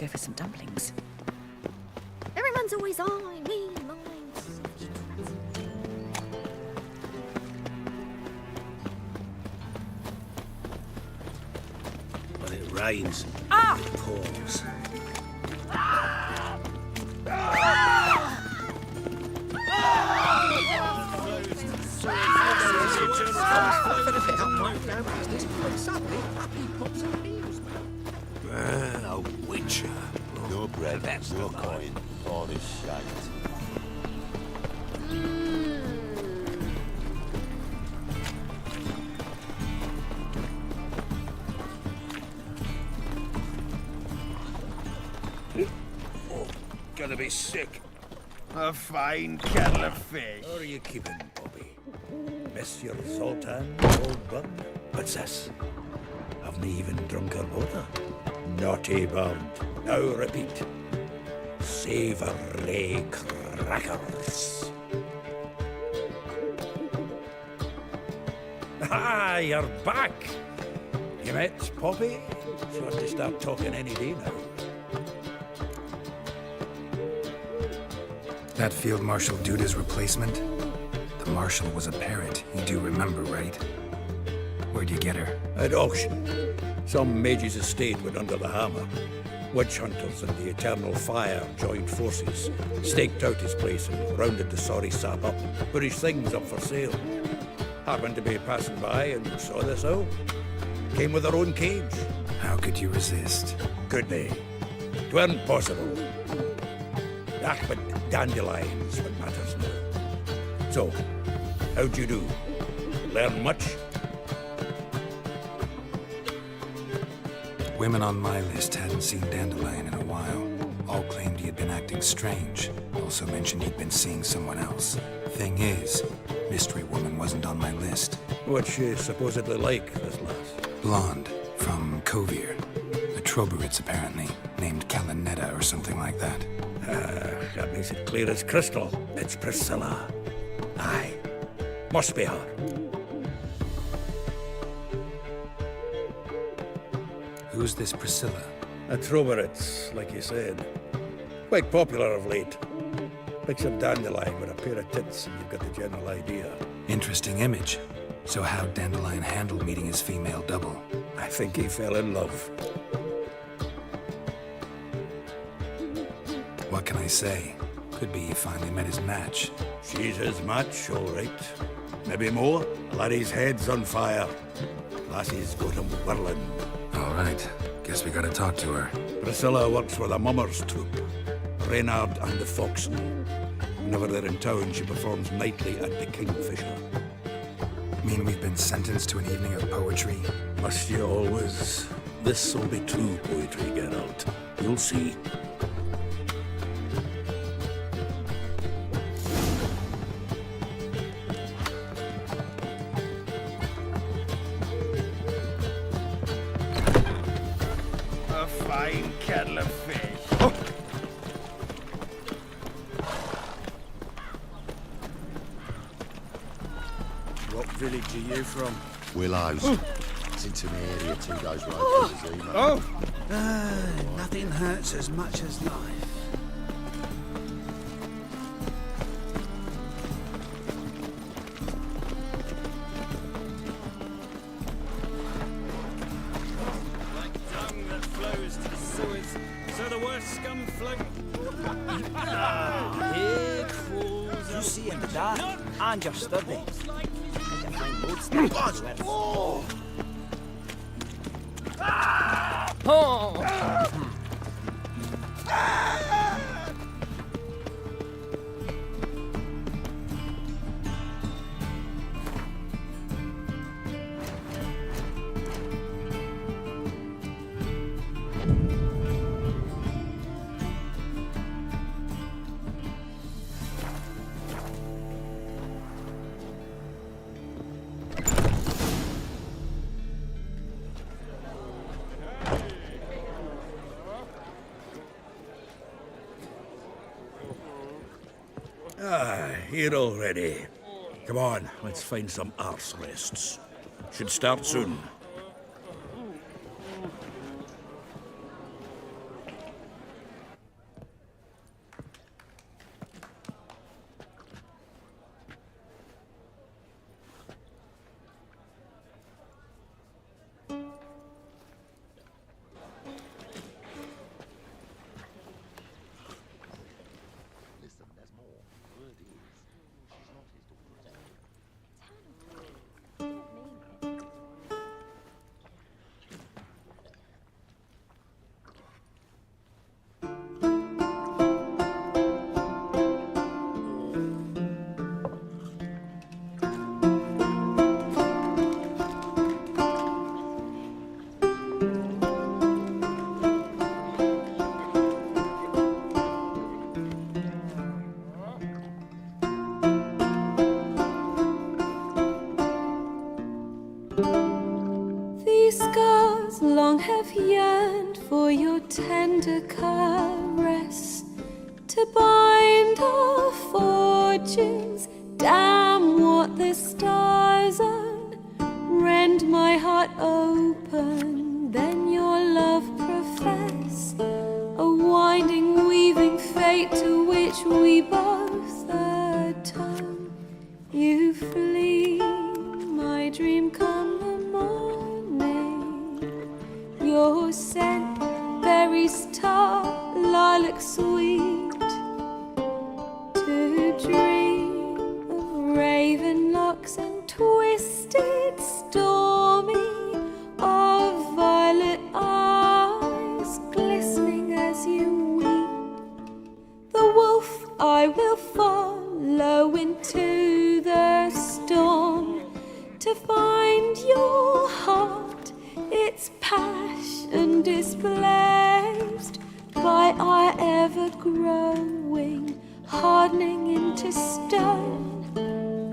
go for some dumplings.
Everyone's always on me, mine.
When it rains, it pours.
A witcher. Your bread, your coin, all this shite.
Oh, gonna be sick. A fine kettle of fish. How are you keeping, Bobby? Monsieur Sultan, old bun? What's this? Haven't even drunk her water. Naughty bird. Now repeat. Savoury crackers. Ah, you're back. You met Poppy? She ought to start talking any day now.
That Field Marshal Duda's replacement? The Marshal was a parrot, you do remember, right? Where'd you get her?
At auction. Some mage's estate went under the hammer. Witch hunters and the Eternal Fire joined forces, staked out his place and rounded the sorry sap up, put his things up for sale. Happened to be passing by and saw this out. Came with their own cage.
How could you resist?
Could they? 'Tweren't possible. Ah, but dandelions what matters now. So, how'd you do? Learn much?
Women on my list hadn't seen Dandelion in a while. All claimed he had been acting strange. Also mentioned he'd been seeing someone else. Thing is, Mystery Woman wasn't on my list.
What's she supposedly like, this lass?
Blonde, from Kovir. A Troberitz, apparently, named Kalanetta or something like that.
That makes it clear as crystal. It's Priscilla. Aye. Must be her.
Who's this Priscilla?
A Troberitz, like you said. Quite popular of late. Picture Dandelion with a pair of tits and you've got the general idea.
Interesting image. So how'd Dandelion handle meeting his female double?
I think he fell in love.
What can I say? Could be he finally met his match.
She's his match, all right. Maybe more. Laddie's head's on fire. Lassie's got him whirling.
All right. Guess we gotta talk to her.
Priscilla works with a mummers troupe. Reynard and the Foxen. Whenever they're in town, she performs nightly at the Kingfisher.
Mean we've been sentenced to an evening of poetry?
Must you always? This'll be true poetry, Geralt. You'll see.
A fine kettle of fish.
What village are you from?
Willows. It's into the area 2 days road to the Zima.
Nothing hurts as much as life.
Here crawls.
You see in the dark, and you're sturdy.
Here already. Come on, let's find some arse rests. Should start soon.
These scars long have yearned for your tender caress, to bind our fortunes. Damn what the stars own. Rend my heart open, then your love profess. A winding, weaving fate to which we both atone. You flee, my dream come the morning. Your scent, berries tart, lilac sweet. To dream of raven locks and twisted, stormy, of violet eyes glistening as you weep. The wolf I will follow into the storm, to find your heart, its passion displaced by our ever-growing, hardening into stone.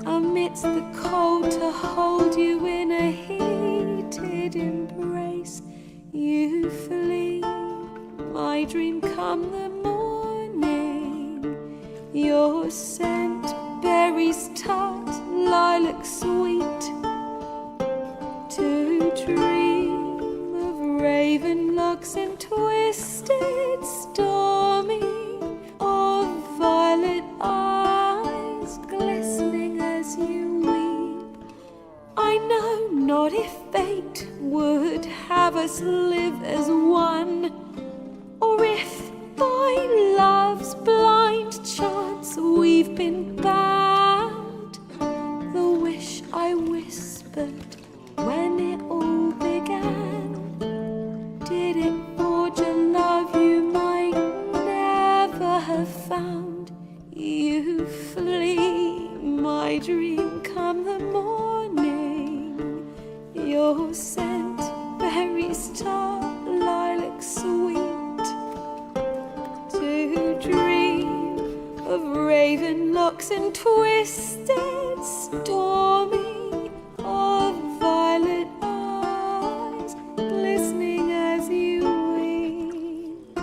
Amidst the cold, to hold you in a heated embrace. You flee, my dream come the morning. Your scent, berries tart, lilac sweet. To dream of raven locks and twisted, stormy, of violet eyes glistening as you weep. I know not if fate would have us live as one, or if by love's blind chance we've been bound. The wish I whispered when it all began, did it forge a love you might never have found? You flee, my dream come the morning. Your scent, berries tart, lilac sweet. To dream of raven locks and twisted, stormy, of violet eyes glistening as you weep.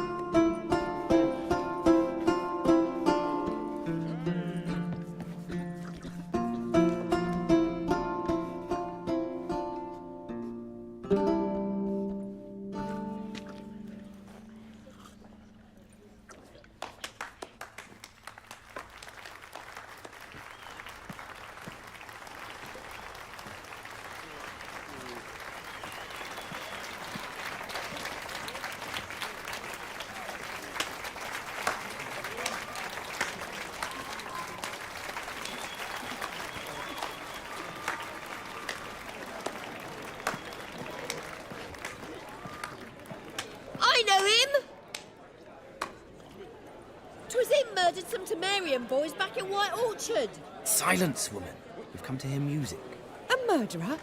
I know him! 'Twas him murdered some Temerian boys back in White Orchard.
Silence, woman. We've come to hear music.
A murderer?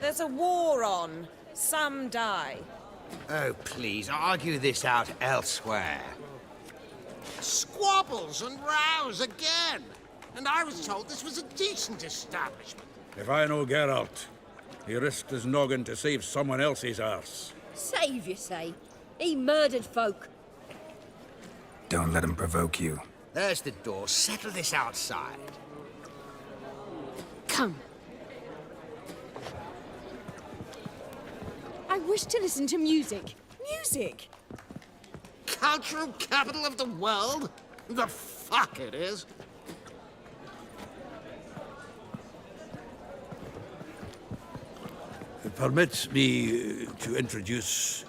There's a war on. Some die.
Oh, please, argue this out elsewhere.
Squabbles and rows again. And I was told this was a decent establishment.
If I know Geralt, he risked his noggin to save someone else's arse.
Save, you say? He murdered folk.
Don't let him provoke you.
There's the door. Settle this outside.
Come. I wish to listen to music. Music!
Cultural capital of the world? The fuck it is.
Permit me to introduce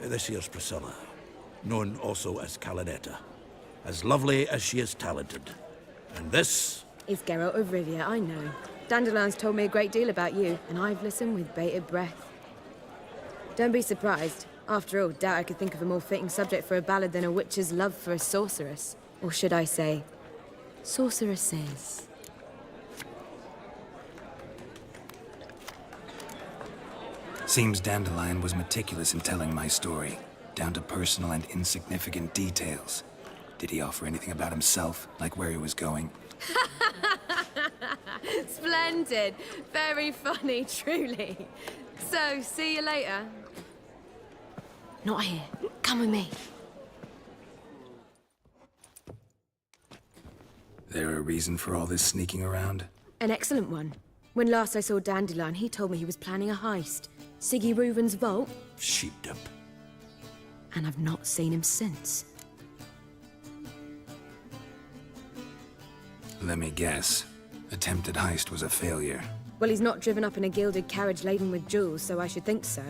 this here's Priscilla, known also as Calinetta, as lovely as she is talented. And this
is Geralt of Rivia, I know. Dandelion's told me a great deal about you, and I've listened with bated breath. Don't be surprised. After all, doubt I could think of a more fitting subject for a ballad than a witch's love for a sorceress. Or should I say, sorceresses.
Seems Dandelion was meticulous in telling my story, down to personal and insignificant details. Did he offer anything about himself, like where he was going?
Splendid! Splendid. Very funny, truly. So, see you later.
Not here. Come with me.
There a reason for all this sneaking around?
An excellent one. When last I saw Dandelion, he told me he was planning a heist. Siggy Reuven's vault.
Sheeped up.
And I've not seen him since.
Let me guess. Attempted heist was a failure.
Well, he's not driven up in a gilded carriage laden with jewels, so I should think so.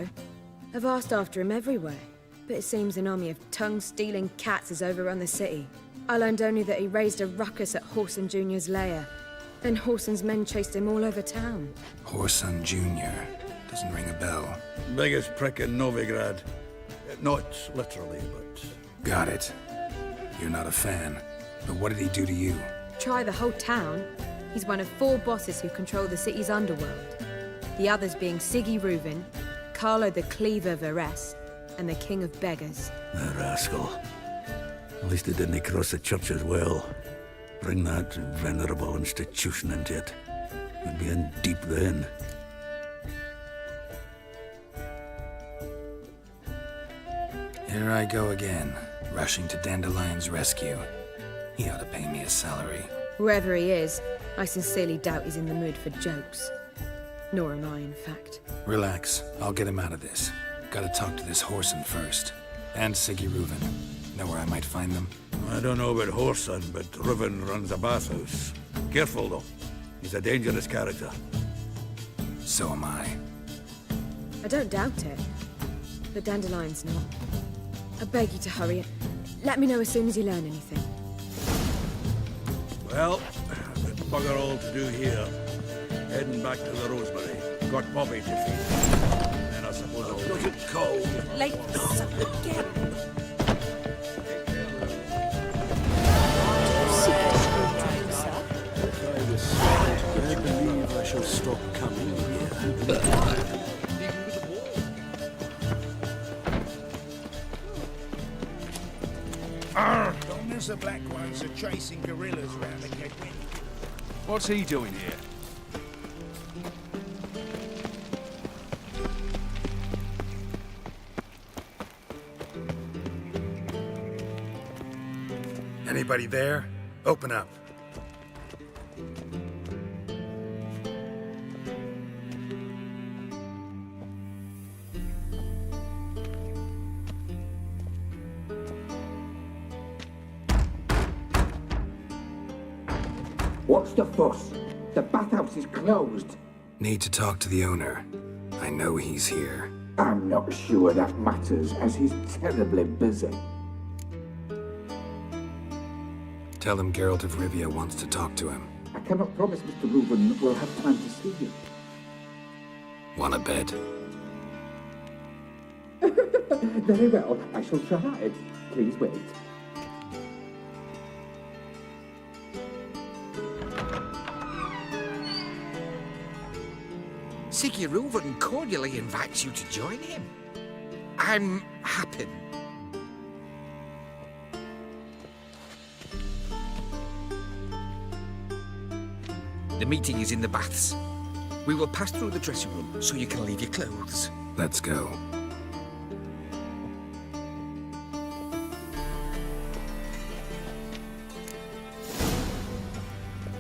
I've asked after him everywhere, but it seems an army of tongue-stealing cats has overrun the city. I learned only that he raised a ruckus at Whoreson Jr.'s lair. Then Whoreson's men chased him all over town.
Whoreson Jr. Doesn't ring a bell.
Biggest prick in Novigrad. Not literally, but...
Got it. You're not a fan. But what did he do to you?
Try the whole town. He's one of 4 bosses who control the city's underworld. The others being Siggy Reuven, Carlo the Cleaver Varese, and the King of Beggars.
The rascal. At least he didn't cross the church as well. Bring that venerable institution into it. We'd be in deep then.
Here I go again, rushing to Dandelion's rescue. He ought to pay me a salary.
Whoever he is, I sincerely doubt he's in the mood for jokes. Nor am I, in fact.
Relax, I'll get him out of this. Gotta talk to this Whoreson first. And Siggy Reuven. Know where I might find them?
I don't know about Whoreson, but Reuven runs a bathhouse. Careful, though. He's a dangerous character.
So am I.
I don't doubt it. But Dandelion's not. I beg you to hurry it. Let me know as soon as you learn anything.
Well, bugger all to do here. Heading back to the Rosemary. Got Bobby to feed. And then I suppose I'll look at cold.
Late again.
I believe I shall stop coming here.
Don't miss the black ones are chasing gorillas around the gateway.
What's he doing here?
Anybody there? Open up.
What's the fuss? The bathhouse is closed.
Need to talk to the owner. I know he's here.
I'm not sure that matters, as he's terribly busy.
Tell him Geralt of Rivia wants to talk to him.
I cannot promise Mr. Reuven will have time to see you.
Want a bed?
Very well, I shall try. Please wait.
Siggy Reuven cordially invites you to join him. I'm happy. The meeting is in the baths. We will pass through the dressing room so you can leave your clothes.
Let's go.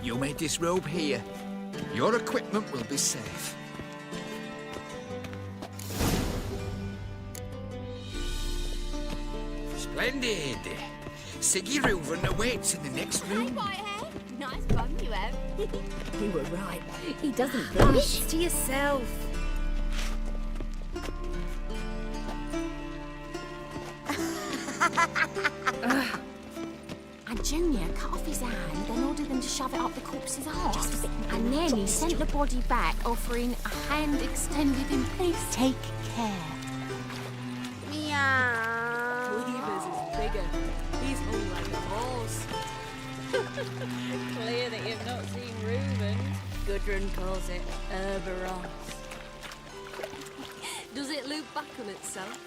You may disrobe here. Your equipment will be safe. Splendid. Siggy Reuven awaits in the next room.
Nice bum you have.
You were right. He doesn't
Hush
blush.
to yourself.
And Junior cut off his hand, then ordered them to shove it up the corpse's arse. And then he sent the body back, offering a hand extended in peace. Take care.
Meow.
Cleaver's is bigger. He's hung like a horse. Clear that you've not seen Reuven. Gudrun calls it Herberos. Does it loop back on itself?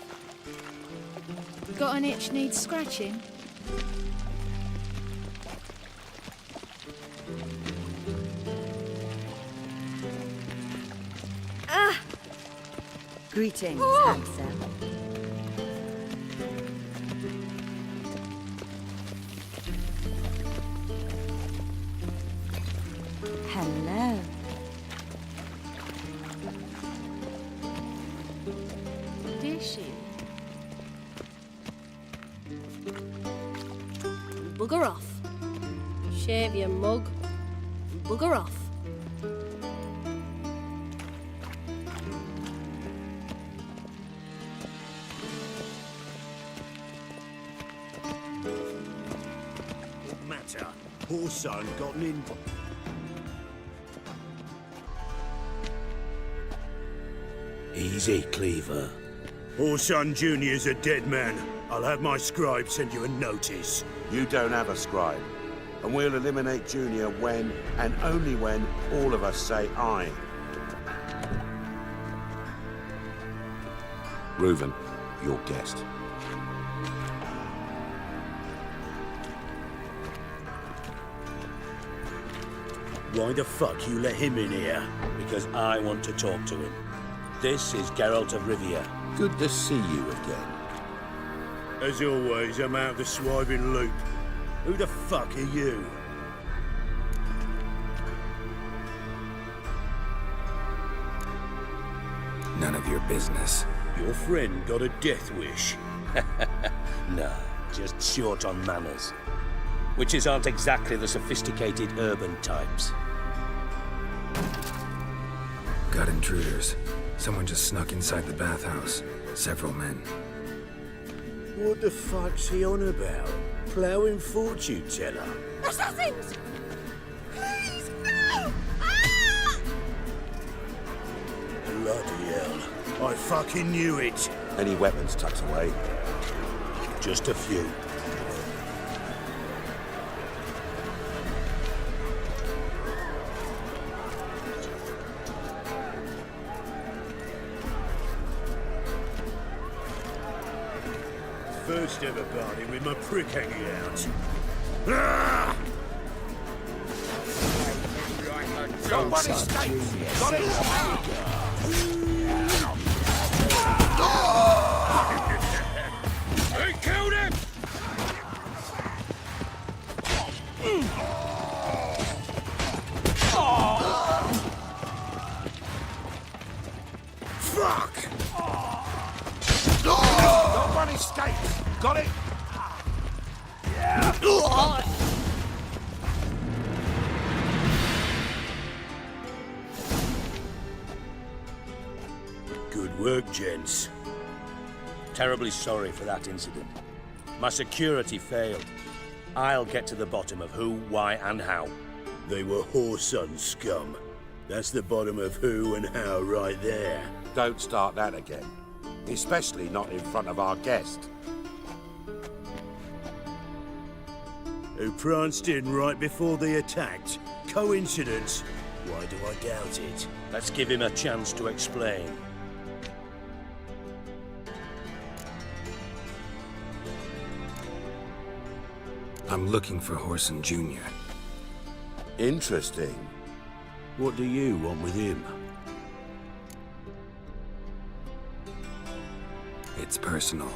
Got an itch needs scratching?
Greetings, handsome. Hello.
Dishy.
Bugger off. Shave your mug. Bugger off.
What matter? Poor son gotten in.
Easy, Cleaver.
Horson Jr.'s a dead man. I'll have my scribe send you a notice.
You don't have a scribe. And we'll eliminate Junior when, and only when, all of us say aye. Reuven, your guest.
Why the fuck you let him in here? Because I want to talk to him. This is Geralt of Rivia.
Good to see you again.
As always, I'm out of the swiving loop. Who the fuck are you?
None of your business.
Your friend got a death wish. No, just short on manners. Witches aren't exactly the sophisticated urban types.
Got intruders. Someone just snuck inside the bathhouse. Several men.
What the fuck's he on about? Ploughing fortune teller?
Assassins! Please, no! Ah!
Bloody hell. I fucking knew it.
Any weapons tucked away?
Just a few.
First ever party with my prick hanging out. Ah!
Somebody stays! Got it!
They killed him! Fuck!
Nobody escapes! Got it?
Good work, gents. Terribly sorry for that incident. My security failed. I'll get to the bottom of who, why, and how.
They were Horson scum. That's the bottom of who and how right there.
Don't start that again. Especially not in front of our guest.
Who pranced in right before they attacked. Coincidence? Why do I doubt it?
Let's give him a chance to explain.
I'm looking for Horson Jr.
Interesting.
What do you want with him?
It's personal.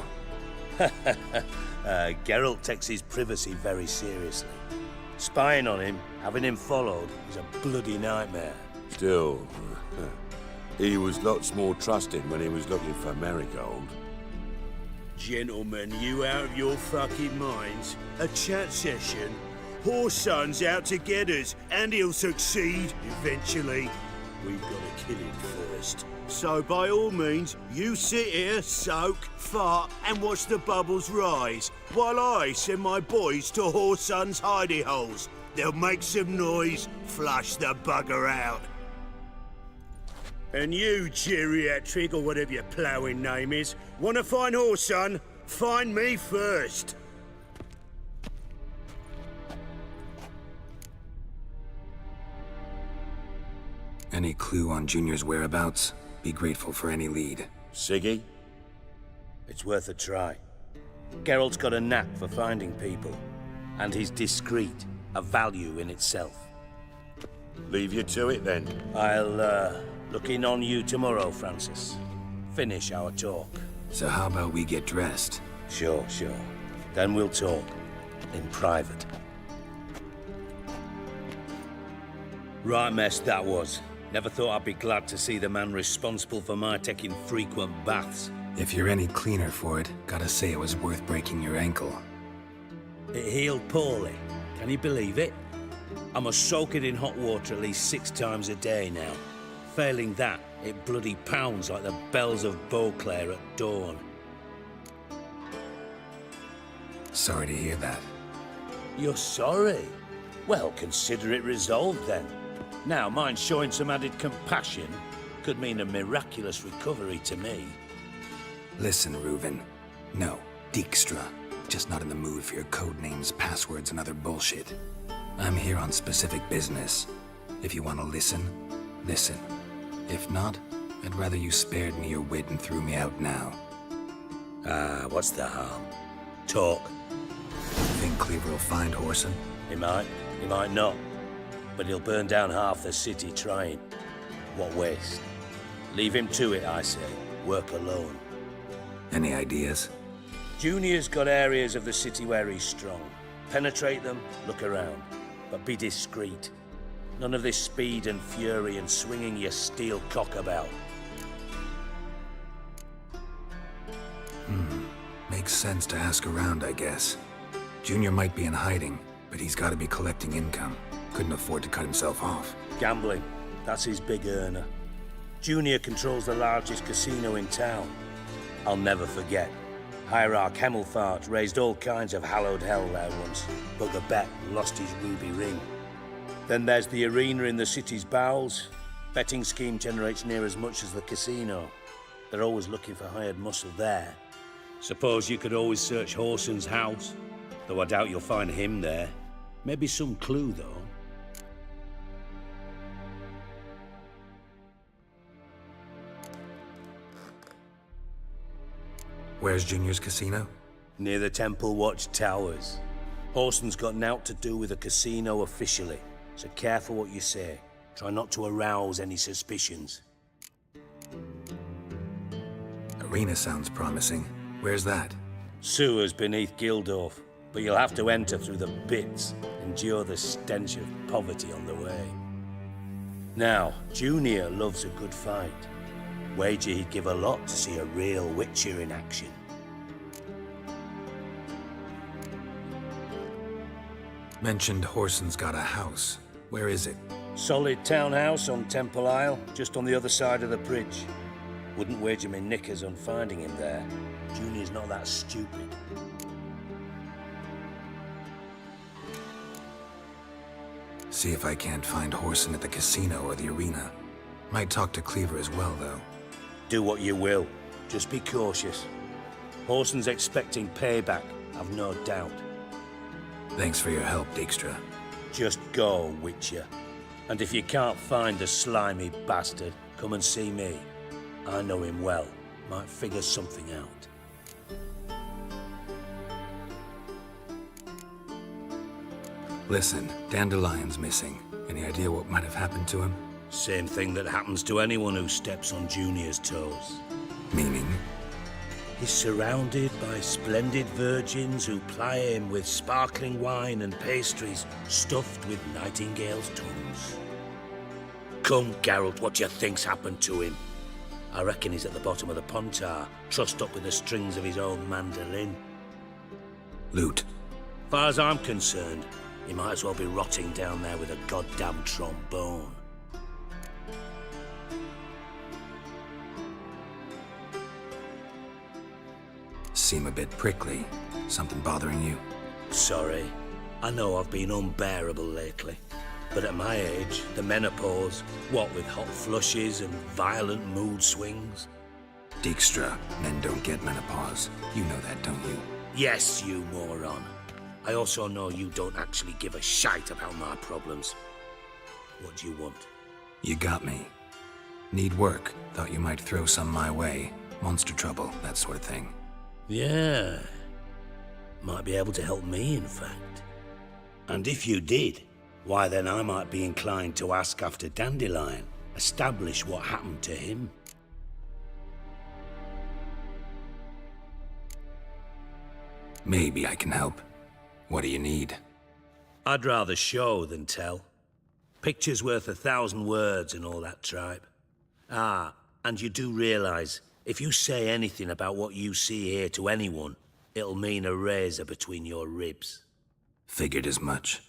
Geralt takes his privacy very seriously. Spying on him, having him followed, is a bloody nightmare.
Still, he was lots more trusting when he was looking for Marigold.
Gentlemen, you out of your fucking minds? A chat session? Horson's out to get us, and he'll succeed eventually. We've got to kill him first. So by all means, you sit here, soak, fart, and watch the bubbles rise, while I send my boys to Horson's hidey holes. They'll make some noise, flush the bugger out. And you, geriatric, or whatever your ploughing name is, want to find Horson? Find me first.
Any clue on Junior's whereabouts? Be grateful for any lead.
Siggy?
It's worth a try. Geralt's got a knack for finding people. And he's discreet, a value in itself.
Leave you to it then.
I'll, look in on you tomorrow, Francis.
finish our talk.
So how about we get dressed?
Sure. Then we'll talk. In private. Right mess that was. Never thought I'd be glad to see the man responsible for my taking frequent baths.
If you're any cleaner for it, gotta say it was worth breaking your ankle.
It healed poorly. Can you believe it? I must soak it in hot water at least 6 times a day now. Failing that, it bloody pounds like the bells of Beauclair at dawn.
Sorry to hear that.
You're sorry? Well, consider it resolved then. Now, mind showing some added compassion could mean a miraculous recovery to me.
Listen, Reuven. No, Dijkstra. Just not in the mood for your code names, passwords, and other bullshit. I'm here on specific business. If you want to listen, listen. If not, I'd rather you spared me your wit and threw me out now.
What's the harm? Talk.
You think Cleaver will find Whoreson?
He might not. But he'll burn down half the city trying. What waste? Leave him to it, I say. Work alone.
Any ideas?
Junior's got areas of the city where he's strong. Penetrate them, look around. But be discreet. None of this speed and fury and swinging your steel cock about.
Makes sense to ask around, I guess. Junior might be in hiding, but he's got to be collecting income. Couldn't afford to cut himself off.
Gambling. That's his big earner. Junior controls the largest casino in town. I'll never forget. Hierarch Hemmelfart raised all kinds of hallowed hell there once, but the bet lost his ruby ring. Then there's the arena in the city's bowels. Betting scheme generates near as much as the casino. They're always looking for hired muscle there. Suppose you could always search Whoreson's house, though I doubt you'll find him there. Maybe some clue, though.
Where's Junior's casino?
Near the Temple Watch Towers. Whoreson's got naught to do with the casino officially, so careful what you say. Try not to arouse any suspicions.
Arena sounds promising. Where's that?
Sewers beneath Gildorf, but you'll have to enter through the bits, endure the stench of poverty on the way. Now, Junior loves a good fight. Wager he'd give a lot to see a real Witcher in action.
Mentioned Whoreson's got a house. Where is it?
Solid townhouse on Temple Isle, just on the other side of the bridge. Wouldn't wager me knickers on finding him there. Junior's not that stupid.
See if I can't find Whoreson at the casino or the arena. Might talk to Cleaver as well, though.
Do what you will. Just be cautious. Whoreson's expecting payback, I've no doubt.
Thanks for your help, Dijkstra.
Just go, Witcher. And if you can't find the slimy bastard, come and see me. I know him well. Might figure something out.
Listen, Dandelion's missing. Any idea what might have happened to him?
Same thing that happens to anyone who steps on Junior's toes.
Meaning?
He's surrounded by splendid virgins who ply him with sparkling wine and pastries stuffed with nightingales' tongues. Come, Geralt, what do you think's happened to him? I reckon he's at the bottom of the Pontar, trussed up with the strings of his own mandolin.
Loot.
Far as I'm concerned, he might as well be rotting down there with a goddamn trombone.
Seem a bit prickly. Something bothering you?
Sorry. I know I've been unbearable lately. But at my age, the menopause, what with hot flushes and violent mood swings?
Dijkstra, men don't get menopause. You know that, don't you?
Yes, you moron. I also know you don't actually give a shite about my problems. What do you want?
You got me. Need work. Thought you might throw some my way. Monster trouble, that sort of thing.
Yeah. Might be able to help me, in fact. And if you did, why then I might be inclined to ask after Dandelion. Establish what happened to him.
Maybe I can help. What do you need?
I'd rather show than tell. Picture's worth 1,000 words and all that tripe. Ah, and you do realize, if you say anything about what you see here to anyone, it'll mean a razor between your ribs.
Figured as much.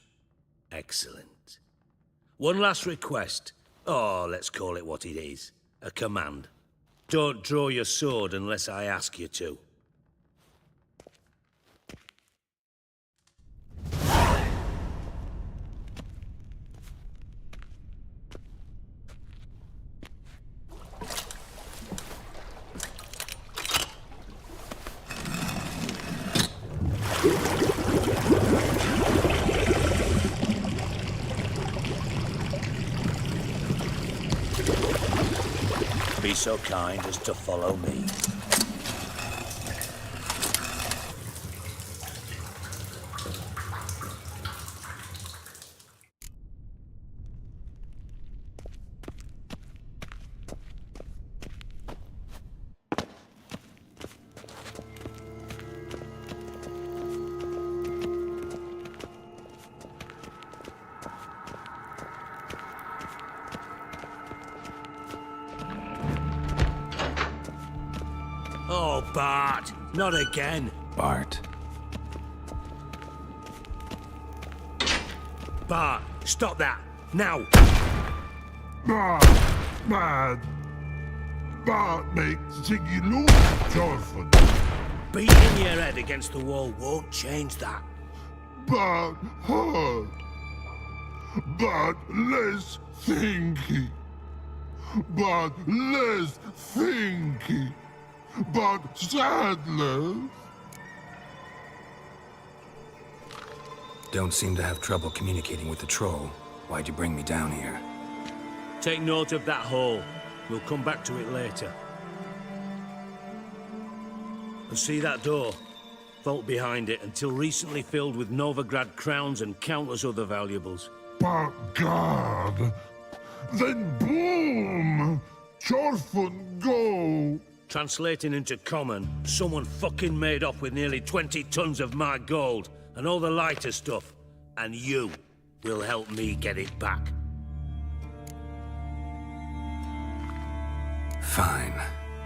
Excellent. One last request. Oh, let's call it what it is. A command. Don't draw your sword unless I ask you to. Be so kind as to follow me. Oh, Bart! Not again!
Bart.
Bart, stop that! Now!
Bad. Bart makes Ziggy lose, Jorfin.
Beating your head against the wall won't change that.
Bart hard. Bart less thinky. Bart less thinky. But sadler.
Don't seem to have trouble communicating with the troll. Why'd you bring me down here?
Take note of that hole. We'll come back to it later. And see that door? Vault behind it, until recently filled with Novigrad crowns and countless other valuables.
But God. Then boom! Jorfin go!
Translating into common, someone fucking made off with nearly 20 tons of my gold, and all the lighter stuff. And you will help me get it back.
Fine.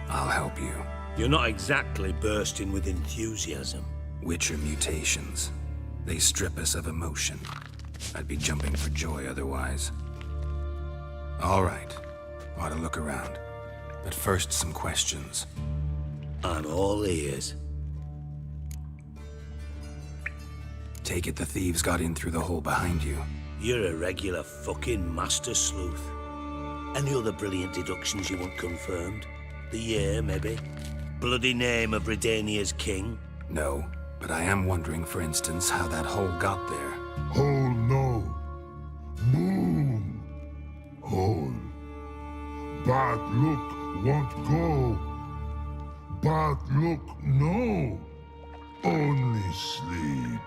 I'll help you.
You're not exactly bursting with enthusiasm.
Witcher mutations. They strip us of emotion. I'd be jumping for joy otherwise. All right. Ought to look around. But first, some questions.
I'm all ears.
Take it the thieves got in through the hole behind you.
You're a regular fucking master sleuth. Any other brilliant deductions you want confirmed? The year, maybe? Bloody name of Redania's king?
No, but I am wondering, for instance, how that hole got there.
Hole no. Boom. Hole. But look. Won't go. But look, no. Only sleep.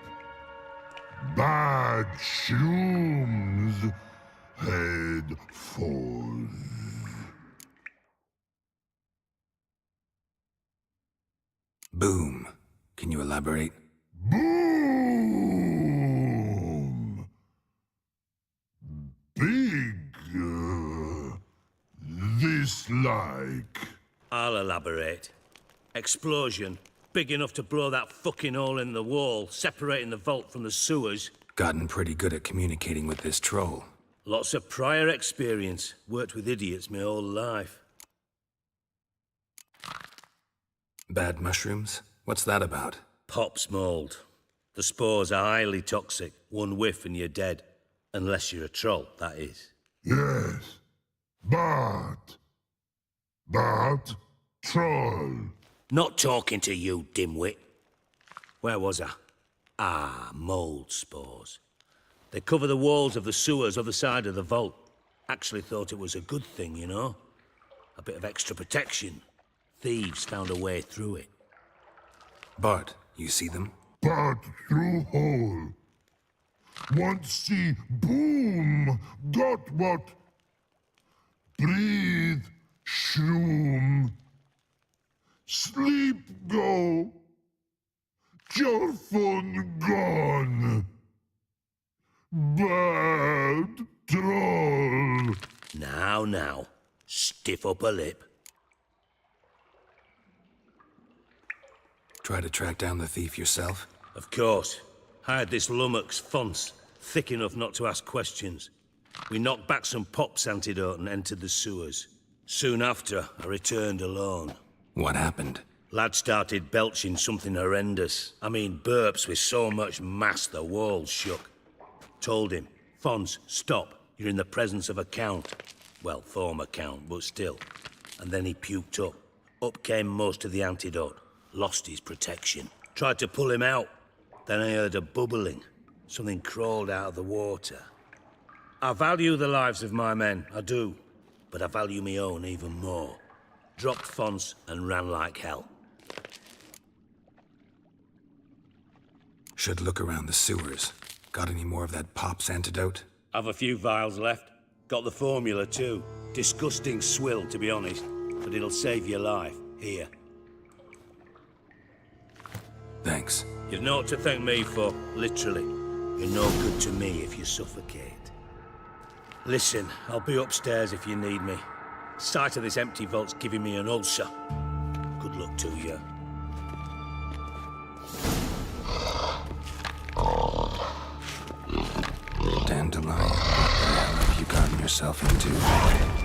Bad shrooms. Head falls.
Boom. Can you elaborate?
Boom. Big. This like.
I'll elaborate. Explosion. Big enough to blow that fucking hole in the wall, separating the vault from the sewers.
Gotten pretty good at communicating with this troll.
Lots of prior experience. Worked with idiots my whole life.
Bad mushrooms? What's that about?
Pops mold. The spores are highly toxic. One whiff and you're dead. Unless you're a troll, that is.
Yes. But troll.
Not talking to you, dimwit. Where was I? Ah, mold spores. They cover the walls of the sewers other side of the vault. Actually thought it was a good thing, you know? A bit of extra protection. Thieves found a way through it.
Bart, you see them?
But through hole. Want see boom. Got what? Breathe. Shroom. Sleep go. Jorfin
Stiff upper lip.
Try to track down the thief yourself?
Of course. I had this lummox Fons, thick enough not to ask questions. We knocked back some Pop's antidote and entered the sewers. Soon after, I returned alone.
What happened?
Lad started belching something horrendous. I mean, burps with so much mass the walls shook. Told him, Fons, stop. You're in the presence of a count. Well, former count, but still. And then he puked up. Up came most of the antidote. Lost his protection. Tried to pull him out. Then I heard a bubbling. Something crawled out of the water. I value the lives of my men, I do. But I value my own even more. Dropped Fons and ran like hell.
Should look around the sewers. Got any more of that Pop's antidote?
I've a few vials left. Got the formula too. Disgusting swill, to be honest. But it'll save your life. Here.
Thanks.
You've naught to thank me for, literally. You're no good to me if you suffocate. Listen, I'll be upstairs if you need me. Sight of this empty vault's giving me an ulcer. Good luck to you.
Dandelion, what the hell have you gotten yourself into?